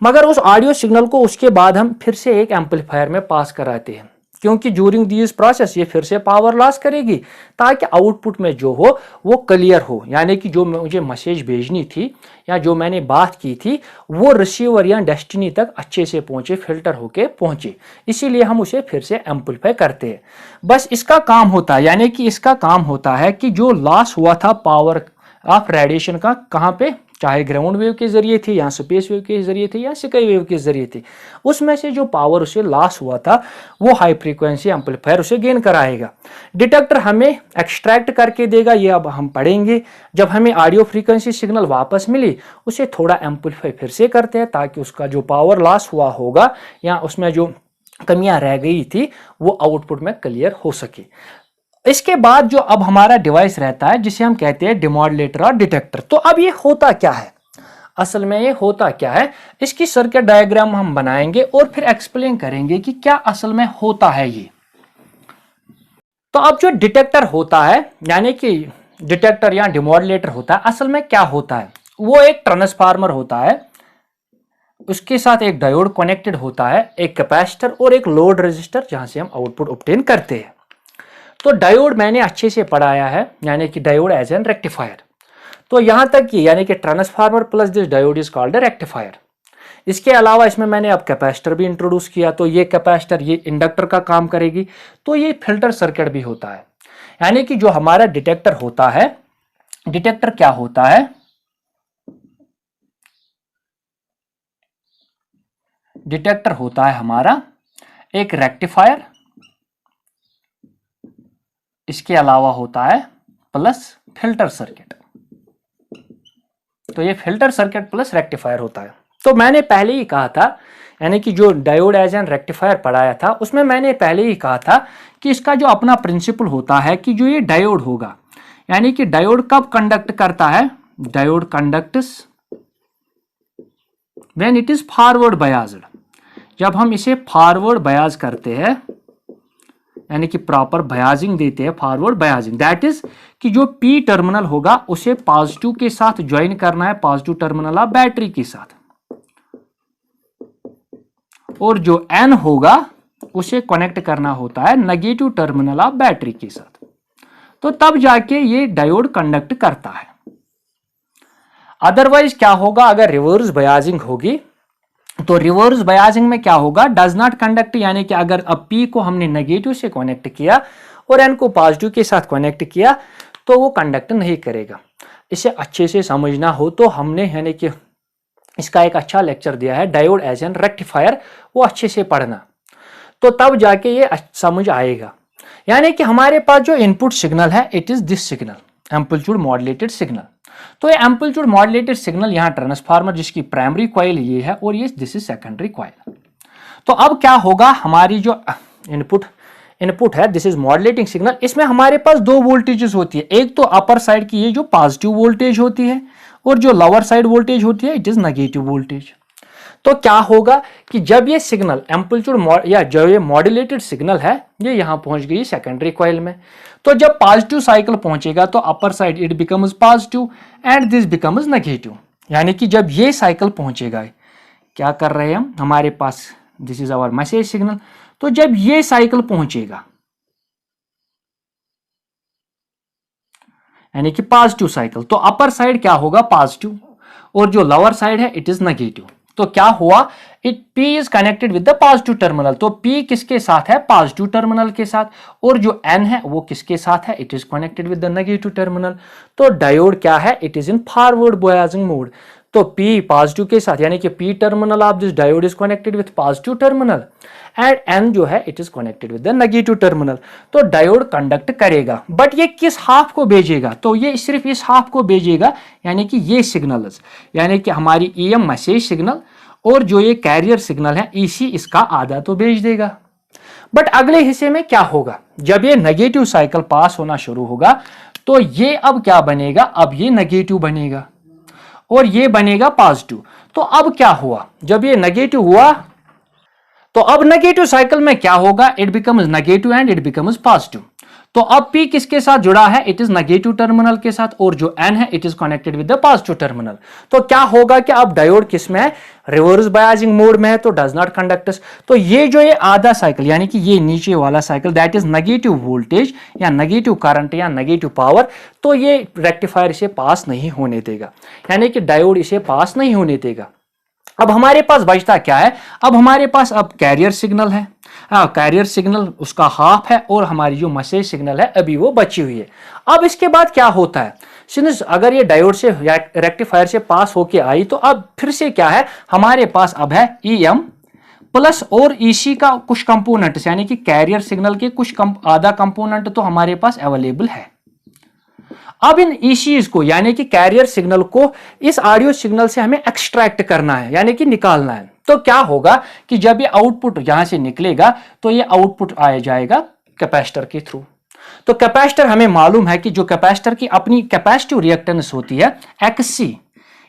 S1: मगर उस ऑडियो सिग्नल को उसके बाद हम फिर से एक एम्पलीफायर में पास कराते हैं, क्योंकि ड्यूरिंग दिस प्रोसेस ये फिर से पावर लॉस करेगी ताकि आउटपुट में जो हो वो क्लियर हो, यानी कि जो मुझे मैसेज भेजनी थी या जो मैंने बात की थी वो रिसीवर या डेस्टिनी तक अच्छे से पहुंचे, फिल्टर होके पहुंचे। इसीलिए हम उसे फिर से एम्पलीफाई करते हैं। बस इसका काम होता है, यानी कि इसका काम होता है कि जो लॉस हुआ था पावर ऑफ रेडिएशन का, कहाँ पे, चाहे ग्राउंड वेव के जरिए थी या स्पेस वेव के जरिए थी या स्काई वेव के जरिए थी, उसमें से जो पावर उसे लॉस हुआ था वो हाई फ्रीक्वेंसी एम्पलीफायर उसे गेन कराएगा। डिटेक्टर हमें एक्सट्रैक्ट करके देगा, ये अब हम पढ़ेंगे। जब हमें ऑडियो फ्रीक्वेंसी सिग्नल वापस मिली उसे थोड़ा एम्पलीफाई फिर से करते हैं ताकि उसका जो पावर लॉस हुआ होगा या उसमें जो कमियां रह गई थी वो आउटपुट में क्लियर हो सके। इसके बाद जो अब हमारा डिवाइस रहता है जिसे हम कहते हैं डिमॉड्यूलेटर और डिटेक्टर। तो अब ये होता क्या है, असल में ये होता क्या है, इसकी सर्किट डायग्राम हम बनाएंगे और फिर एक्सप्लेन करेंगे कि क्या असल में होता है ये। तो अब जो डिटेक्टर होता है, यानी कि डिटेक्टर या डिमॉड्यूलेटर होता है, असल में क्या होता है, वो एक ट्रांसफार्मर होता है, उसके साथ एक डायोड कनेक्टेड होता है, एक कैपेसिटर और एक लोड रेजिस्टर जहां से हम आउटपुट ऑब्टेन करते हैं। तो डायोड मैंने अच्छे से पढ़ाया है, यानी कि डायोड एज एन रेक्टिफायर। तो यहां तक कि यानी कि transformer plus this diode is called rectifier. इसके अलावा इसमें मैंने अब कैपेसिटर भी इंट्रोड्यूस किया, तो ये कैपेसिटर ये इंडक्टर का काम करेगी। तो ये फिल्टर सर्किट भी होता है, यानी कि जो हमारा डिटेक्टर होता है, डिटेक्टर क्या होता है, डिटेक्टर होता है हमारा एक रेक्टिफायर, इसके अलावा होता है प्लस फिल्टर सर्किट। तो ये फिल्टर सर्किट प्लस रेक्टिफायर होता है। तो मैंने पहले ही कहा था, यानी कि जो डायोड एज एन रेक्टिफायर पढ़ाया था उसमें मैंने पहले ही कहा था कि इसका जो अपना प्रिंसिपल होता है कि जो ये डायोड होगा, यानी कि डायोड कब कंडक्ट करता है, diode conducts when it is forward biased. जब हम इसे फॉरवर्ड बायस करते हैं, यानी कि प्रॉपर बायसिंग देते हैं, फॉरवर्ड बायसिंग, दैट इज कि जो पी टर्मिनल होगा उसे पॉजिटिव के साथ ज्वाइन करना है, पॉजिटिव टर्मिनल ऑफ बैटरी के साथ, और जो एन होगा उसे कनेक्ट करना होता है नेगेटिव टर्मिनल ऑफ बैटरी के साथ। तो तब जाके ये डायोड कंडक्ट करता है। अदरवाइज क्या होगा, अगर रिवर्स बायसिंग होगी तो रिवर्स बायसिंग में क्या होगा, डज नॉट कंडक्ट, यानी कि अगर अब पी को हमने नेगेटिव से कनेक्ट किया और एन को पॉजिटिव के साथ कनेक्ट किया तो वो कंडक्ट नहीं करेगा। इसे अच्छे से समझना हो तो हमने, यानी कि इसका एक अच्छा लेक्चर दिया है डायोड एज एन रेक्टिफायर, वो अच्छे से पढ़ना, तो तब जाके ये समझ आएगा। यानी कि हमारे पास जो इनपुट सिग्नल है it is this signal, amplitude modulated signal. तो ये एम्पलीट्यूड मॉड्यूलेटेड सिग्नल यहाँ ट्रांसफार्मर जिसकी प्राइमरी कॉइल ये है और ये दिस इज सेकेंडरी कॉइल। तो अब क्या होगा, हमारी जो इनपुट है दिस इज मॉड्यूलेटिंग सिग्नल, इसमें हमारे पास दो वोल्टेजेस होती है, एक तो अपर साइड की ये जो पॉजिटिव वोल्टेज होती है और जो लोअर साइड वोल्टेज होती है इट इज नेगेटिव वोल्टेज। तो क्या होगा कि जब ये सिग्नल एम्पलीट्यूड या जो ये मॉड्यूलेटेड सिग्नल है ये यहां पहुंच गई सेकेंडरी कॉइल में, तो जब पॉजिटिव साइकिल पहुंचेगा तो upper side it becomes positive and this becomes negative. यानी कि जब ये साइकिल पहुंचेगा, क्या कर रहे हैं हम, हमारे पास this is our message signal, तो जब ये साइकिल पहुंचेगा यानी कि पॉजिटिव साइकिल, तो अपर साइड क्या होगा, पॉजिटिव, और जो लोअर साइड है इट इज नेगेटिव। तो क्या हुआ, it P is connected with the positive terminal, तो P किसके साथ है, पॉजिटिव टर्मिनल के साथ, और जो N है वो किसके साथ है, it is connected with the negative terminal. तो डायोड क्या है, it is in forward biasing mode. तो P पॉजिटिव के साथ, यानी कि P terminal of this diode is connected with positive terminal and N जो है it is connected with the negative terminal. तो डायोड कंडक्ट करेगा, बट ये किस हाफ को भेजेगा, तो ये सिर्फ इस हाफ को भेजेगा, यानी कि ये सिग्नल्स, यानी कि हमारी EM मैसेज सिग्नल और जो ये कैरियर सिग्नल है EC इसका आधा तो भेज देगा। बट अगले हिस्से में क्या होगा, जब ये नेगेटिव साइकिल पास होना शुरू होगा तो ये अब क्या बनेगा, अब ये नेगेटिव बनेगा और ये बनेगा पॉजिटिव। तो अब क्या हुआ, जब ये नेगेटिव हुआ तो अब नेगेटिव साइकिल में क्या होगा, it becomes negative and it becomes positive. तो अब P किसके साथ जुड़ा है, इट इज नेगेटिव टर्मिनल के साथ, और जो N है it is connected with the positive terminal. तो क्या होगा कि अब डायोड किस में है, रिवर्स बायसिंग मोड में है, तो डज नॉट कंडक्ट। तो ये जो ये आधा साइकिल, यानी कि ये नीचे वाला cycle, that is negative voltage या नेगेटिव करंट या नेगेटिव पावर, तो ये रेक्टिफायर इसे पास नहीं होने देगा, यानी कि डायोड इसे पास नहीं होने देगा। अब हमारे पास बचता क्या है, अब हमारे पास अब कैरियर सिग्नल है, कैरियर सिग्नल उसका हाफ है, और हमारी जो मैसेज सिग्नल है अभी वो बची हुई है। अब इसके बाद क्या होता है, सिंस अगर ये डायोड से रेक्टिफायर से पास होके आई, तो अब फिर से क्या है, हमारे पास अब है EM प्लस और EC का कुछ कंपोनेंट, यानी कि कैरियर सिग्नल के कुछ आधा कंपोनेंट तो हमारे पास अवेलेबल है। अब इन ECs को, यानी कि कैरियर सिग्नल को इस ऑडियो सिग्नल से हमें एक्सट्रैक्ट करना है, यानी कि निकालना है। तो क्या होगा कि जब ये आउटपुट यहां से निकलेगा तो ये आउटपुट आ जाएगा कैपेसिटर के थ्रू। तो कैपेसिटर हमें मालूम है कि जो कैपेसिटर की अपनी कैपेसिटिव रिएक्टेंस होती है XC,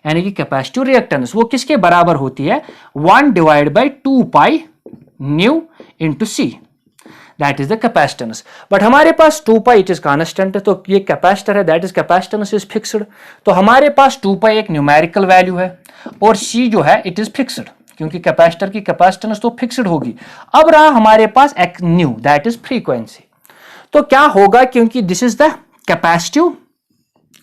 S1: यानी कि कैपेसिटिव रिएक्टेंस वो किसके बराबर होती है, 1/2π nu into C, that is the capacitance. But हमारे पास 2π इट इज कांस्टेंट है, तो ये कैपेसिटर है, that is capacitance is fixed. तो हमारे पास 2π एक न्यूमेरिकल वैल्यू है और C जो है इट इज फिक्स्ड, क्योंकि कैपेसिटर की कैपेसिटेंस तो फिक्स्ड होगी। अब रहा हमारे पास x new, that is frequency. तो क्या होगा, क्योंकि this is the capacitive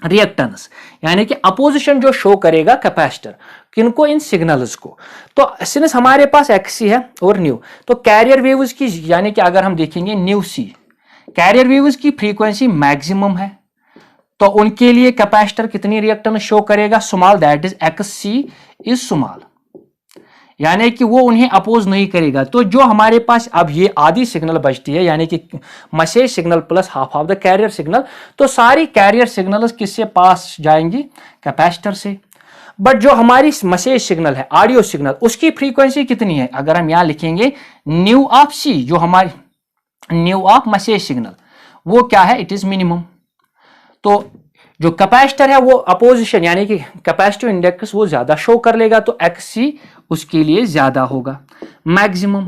S1: reactance, यानी कि अपोजिशन जो शो करेगा कैपेसिटर किनको, इन सिग्नल्स को। तो सिंस हमारे पास XC है और न्यू, तो कैरियर वेव्स की, यानी कि अगर हम देखेंगे न्यू C, कैरियर वेव्स की फ्रीक्वेंसी मैक्सिमम है, तो उनके लिए कैपेसिटर कितनी रिएक्टेंस शो करेगा, small, that is XC is small, यानी कि वो उन्हें अपोज नहीं करेगा। तो जो हमारे पास अब ये आधी सिग्नल बचती है, यानी कि message signal plus half of the carrier signal, तो सारी कैरियर सिग्नल्स किससे पास जाएंगी, कैपेसिटर से। बट जो हमारी मैसेज सिग्नल है, ऑडियो सिग्नल, उसकी फ्रीक्वेंसी कितनी है, अगर हम यहां लिखेंगे न्यू ऑफ C, जो हमारी न्यू ऑफ मैसेज सिग्नल, वो क्या है, इट इज मिनिमम। तो जो कैपेसिटर है वो अपोजिशन, यानी कि कैपेसिटिव इंडेक्स वो ज्यादा शो कर लेगा, तो XC उसके लिए ज्यादा होगा मैक्सिमम,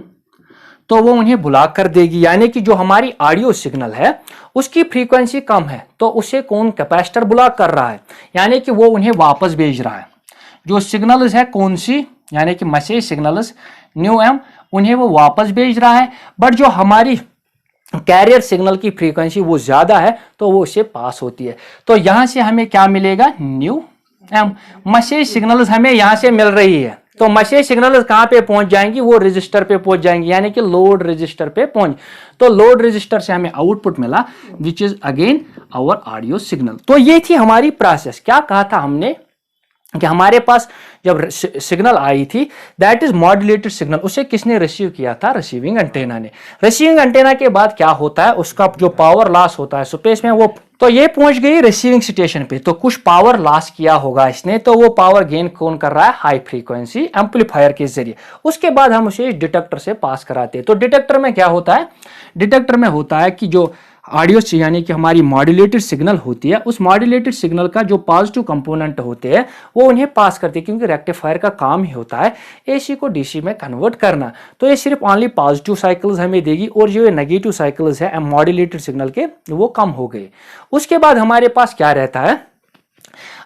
S1: तो वो उन्हें बुला कर देगी। यानी कि जो हमारी ऑडियो सिग्नल है उसकी फ्रीक्वेंसी कम है, तो उसे कौन, कैपेसिटर बुला कर रहा है, यानी कि वो उन्हें वापस भेज रहा है। जो सिग्नल्स है कौन सी, यानी कि मैसेज सिग्नल्स न्यू M, उन्हें वो वापस भेज रहा है। बट जो हमारी कैरियर सिग्नल की फ्रीक्वेंसी वो ज्यादा है, तो वो उससे पास होती है। तो यहां से हमें क्या मिलेगा, न्यू M। मैसेज सिग्नल्स हमें यहां से मिल रही है, तो मैसेज सिग्नल्स कहां पे पहुंच जाएंगी, वो रजिस्टर पे पहुंच जाएंगी, यानी कि लोड रजिस्टर पे पहुंच। तो लोड रजिस्टर से हमें आउटपुट मिला, which is again our audio signal. तो ये थी हमारी प्रोसेस। क्या कहा था हमने कि हमारे पास जब सिग्नल आई थी, दैट इज मॉड्यूलेटेड सिग्नल, उसे किसने रिसीव किया था, रिसीविंग एंटेना ने। रिसीविंग एंटेना के बाद क्या होता है, उसका जो पावर लॉस होता है स्पेस में, वो तो ये पहुंच गई रिसीविंग स्टेशन पे, तो कुछ पावर लॉस किया होगा इसने, तो वो पावर गेन कौन कर रहा है, हाई फ्रीक्वेंसी एम्पलीफायर के जरिए। उसके बाद हम उसे डिटेक्टर से पास कराते हैं। तो डिटेक्टर में क्या होता है, डिटेक्टर में होता है कि जो ऑडियो यानी कि हमारी मॉड्यूलेटेड सिग्नल होती है, उस मॉड्यूलेटेड सिग्नल का जो पॉजिटिव कंपोनेंट होते हैं वो उन्हें पास करते हैं, क्योंकि रेक्टिफायर का काम ही होता है AC को DC में कन्वर्ट करना। तो ये सिर्फ ओनली पॉजिटिव साइकिल्स हमें देगी, और जो ये नेगेटिव साइकिल्स है मॉड्यूलेटेड सिग्नल के, वो कम हो गए। उसके बाद हमारे पास क्या रहता है,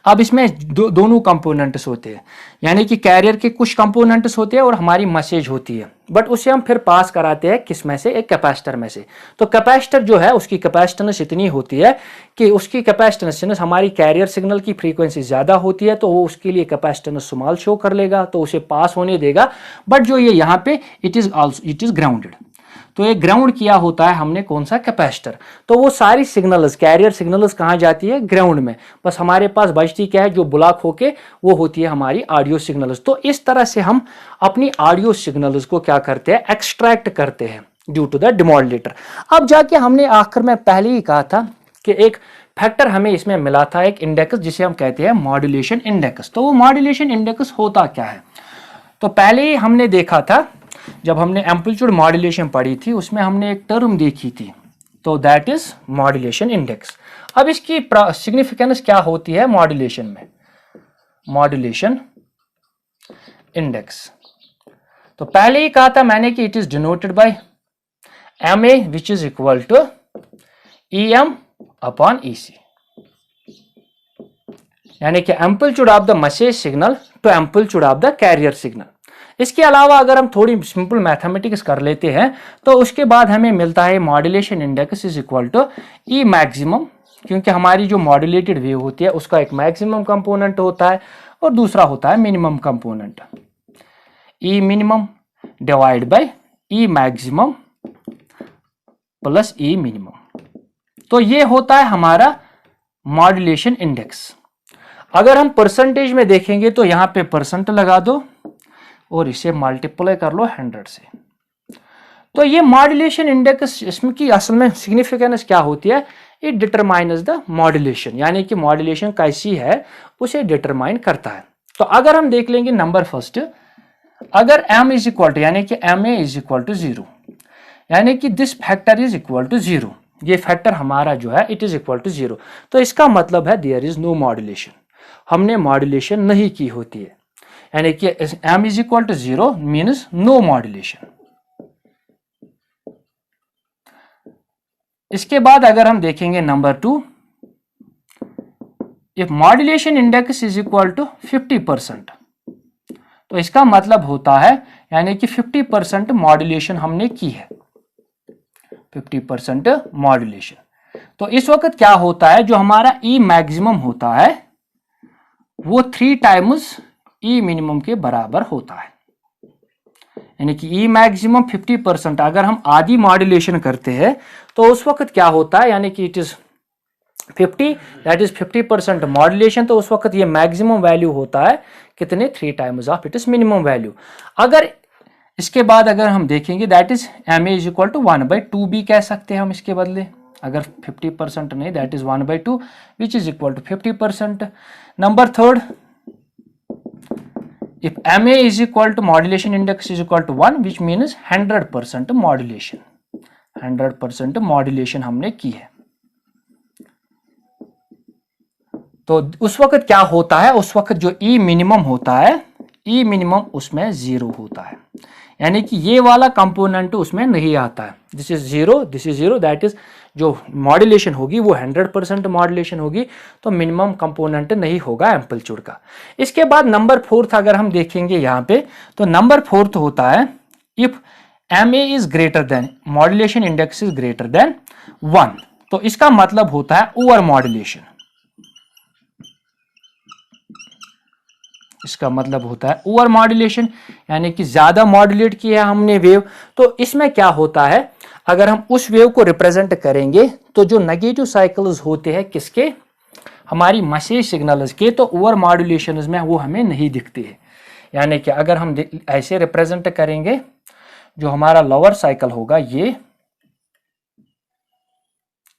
S1: अब इसमें दोनों कंपोनेंट्स होते हैं, यानी कि कैरियर के कुछ कंपोनेंट्स होते हैं और हमारी मैसेज होती है, बट उसे हम फिर पास कराते हैं किस में से, एक कैपेसिटर में से। तो कैपेसिटर जो है उसकी कैपेसिटेंस इतनी होती है कि उसकी कैपेसिटेंस हमारी कैरियर सिग्नल की फ्रीक्वेंसी ज्यादा होती है, तो वो उसके लिए कैपेसिटेंस स्मॉल शो कर लेगा, तो उसे पास होने देगा। बट जो ये यहाँ पे इट इज ग्राउंडेड। तो ये ग्राउंड किया होता है हमने कौन सा, कैपेसिटर। तो वो सारी सिग्नल्स, कैरियर सिग्नल्स कहाँ जाती है, ग्राउंड में। बस हमारे पास बचती क्या है, जो ब्लॉक होके वो होती है हमारी ऑडियो सिग्नल्स। तो इस तरह से हम अपनी ऑडियो सिग्नल्स को क्या करते हैं, एक्सट्रैक्ट करते हैं ड्यू टू द डिमोडुलेटर। अब जाके हमने आखिर में पहले ही कहा था कि एक फैक्टर हमें इसमें मिला था, एक इंडेक्स, जिसे हम कहते हैं मॉड्यूलेशन इंडेक्स। तो वो मॉड्यूलेशन इंडेक्स होता क्या है, तो पहले ही हमने देखा था जब हमने एम्पलीट्यूड मॉड्यूलेशन पढ़ी थी, उसमें हमने एक टर्म देखी थी, तो दैट इज मॉड्यूलेशन इंडेक्स। अब इसकी सिग्निफिकेंस क्या होती है मॉड्यूलेशन में, मॉड्यूलेशन इंडेक्स। तो पहले ही कहा था मैंने कि it is denoted by M A which is equal to E M upon E C, यानी कि amplitude of the message signal to amplitude of the carrier signal. इसके अलावा अगर हम थोड़ी सिंपल मैथमेटिक्स कर लेते हैं तो उसके बाद हमें मिलता है modulation index is equal to E maximum, क्योंकि हमारी जो मॉड्यूलेटेड वेव होती है उसका एक मैक्सिमम कंपोनेंट होता है और दूसरा होता है minimum component. E minimum divide by E maximum plus E minimum. तो ये होता है हमारा मॉड्यूलेशन इंडेक्स। अगर हम परसेंटेज में देखेंगे तो यहाँ पे परसेंट लगा दो और इसे मल्टीप्लाई कर लो 100 से। तो ये मॉड्यूलेशन इंडेक्स, इसमें की असल में सिग्निफिकेंस क्या होती है, इट डिटरमाइन्स द मॉड्यूलेशन, यानी कि मॉड्यूलेशन कैसी है उसे डिटरमाइन करता है। तो अगर हम देख लेंगे नंबर फर्स्ट, अगर m इज इक्वल टू, यानी कि ma इज इक्वल टू 0, यानी कि this factor is equal to 0, ये फैक्टर हमारा जो है इट इज इक्वल टू 0, तो इसका मतलब है देयर इज नो मॉड्यूलेशन, हमने मॉड्यूलेशन नहीं की होती है, यानी कि m is equal to 0 means no modulation. इसके बाद अगर हम देखेंगे number 2, if modulation index is equal to 50%, तो इसका मतलब होता है यानी कि 50% मॉड्यूलेशन हमने की है, 50% मॉड्यूलेशन। तो इस वक्त क्या होता है, जो हमारा ई मैक्सिमम होता है वो 3 टाइम्स ई मिनिमम के बराबर होता है, यानी कि ई मैक्सिमम 50%, अगर हम आधी मॉड्यूलेशन करते हैं तो उस वक्त क्या होता है, यानी कि it is 50, that is 50% modulation, तो उस वक्त ये मैक्सिमम वैल्यू होता है कितने, 3 times of it is minimum value. अगर इसके बाद अगर हम देखेंगे that is M A is equal to 1/2 भी कह सकते हैं हम इसके बदले, अगर 50% नहीं that is 1/2 which is equal to 50%। Number third, if ma is equal to modulation index is equal to 1 which means 100% modulation, 100% modulation हमने की है। तो उस वक्त क्या होता है, उस वक्त जो ई मिनिमम होता है, ई मिनिमम उसमें 0 होता है, यानी कि ये वाला कंपोनेंट उसमें नहीं आता है, this is 0, this is 0, that is जो मॉड्यूलेशन होगी वो 100% मॉड्यूलेशन होगी, तो मिनिमम कंपोनेंट नहीं होगा एम्पलीट्यूड का। इसके बाद नंबर 4 अगर हम देखेंगे यहाँ पे, तो नंबर 4 होता है if ma is greater than, modulation index is greater than 1, तो इसका मतलब होता है ओवर मॉड्यूलेशन, इसका मतलब होता है ओवर मॉड्यूलेशन, यानी कि ज्यादा मॉड्यूलेट किया है हमने वेव। तो इसमें क्या होता है, अगर हम उस वेव को रिप्रेजेंट करेंगे तो जो नेगेटिव साइकिल्स होते हैं किसके, हमारी मैसेज सिग्नल्स के, तो ओवर मॉड्यूलेशन में वो हमें नहीं दिखते हैं। यानी कि अगर हम ऐसे रिप्रेजेंट करेंगे, जो हमारा लोअर साइकिल होगा ये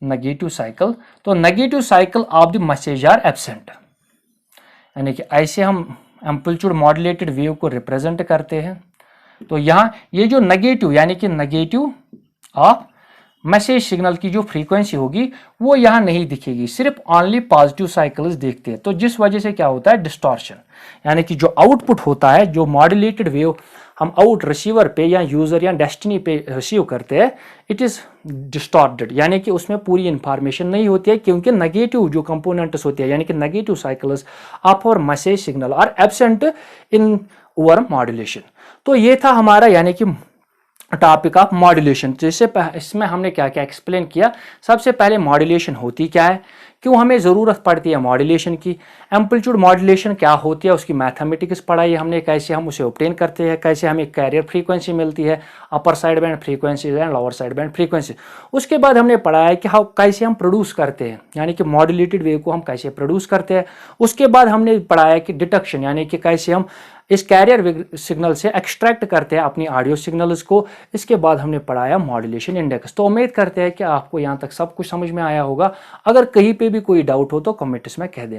S1: नेगेटिव साइकिल, तो negative cycle of the message are absent, यानी कि ऐसे हम एम्पलीट्यूड मॉड्यूलेटेड वेव को रिप्रेजेंट करते हैं। तो यहाँ ये जो नेगेटिव, यानी कि नेगेटिव ऑफ मैसेज सिग्नल की जो फ्रीक्वेंसी होगी वो यहाँ नहीं दिखेगी, सिर्फ ओनली पॉजिटिव साइकिल्स देखते हैं। तो जिस वजह से क्या होता है, डिस्टॉर्शन, यानी कि जो आउटपुट होता है, जो मॉड्यूलेटेड वेव हम आउट रिसीवर पे या यूजर या डेस्टिनी पे रिसीव करते हैं, इट इज डिस्टॉर्टेड, यानी कि उसमें पूरी इंफॉर्मेशन नहीं होती है, क्योंकि नेगेटिव जो कंपोनेंट्स होते हैं, यानी कि negative cycles of our message signal are absent in over modulation. तो ये था हमारा यानी कि टॉपिक ऑफ मॉड्यूलेशन। जैसे इसमें हमने क्या क्या एक्सप्लेन किया, सबसे पहले मॉड्यूलेशन होती क्या है, क्यों हमें ज़रूरत पड़ती है मॉड्यूलेशन की। एम्पलीट्यूड मॉड्यूलेशन क्या होती है, उसकी मैथमेटिक्स पढ़ाई हमने, कैसे हम उसे ऑब्टेन करते हैं, कैसे हमें कैरियर फ्रीक्वेंसी मिलती है, upper side band frequency and lower side band frequency. उसके बाद हमने पढ़ा है कि कैसे हम प्रोड्यूस करते हैं, यानी कि मॉड्यूलेटेड वेव को हम कैसे प्रोड्यूस करते हैं। उसके बाद हमने पढ़ा है कि डिटेक्शन, यानी कि कैसे हम इस कैरियर सिग्नल से एक्सट्रैक्ट करते हैं अपनी ऑडियो सिग्नल्स को। इसके बाद हमने पढ़ाया मॉड्यूलेशन इंडेक्स। तो उम्मीद करते हैं कि आपको यहाँ तक सब कुछ समझ में आया होगा। अगर कहीं पे भी कोई डाउट हो तो कमेंट्स में कह दें।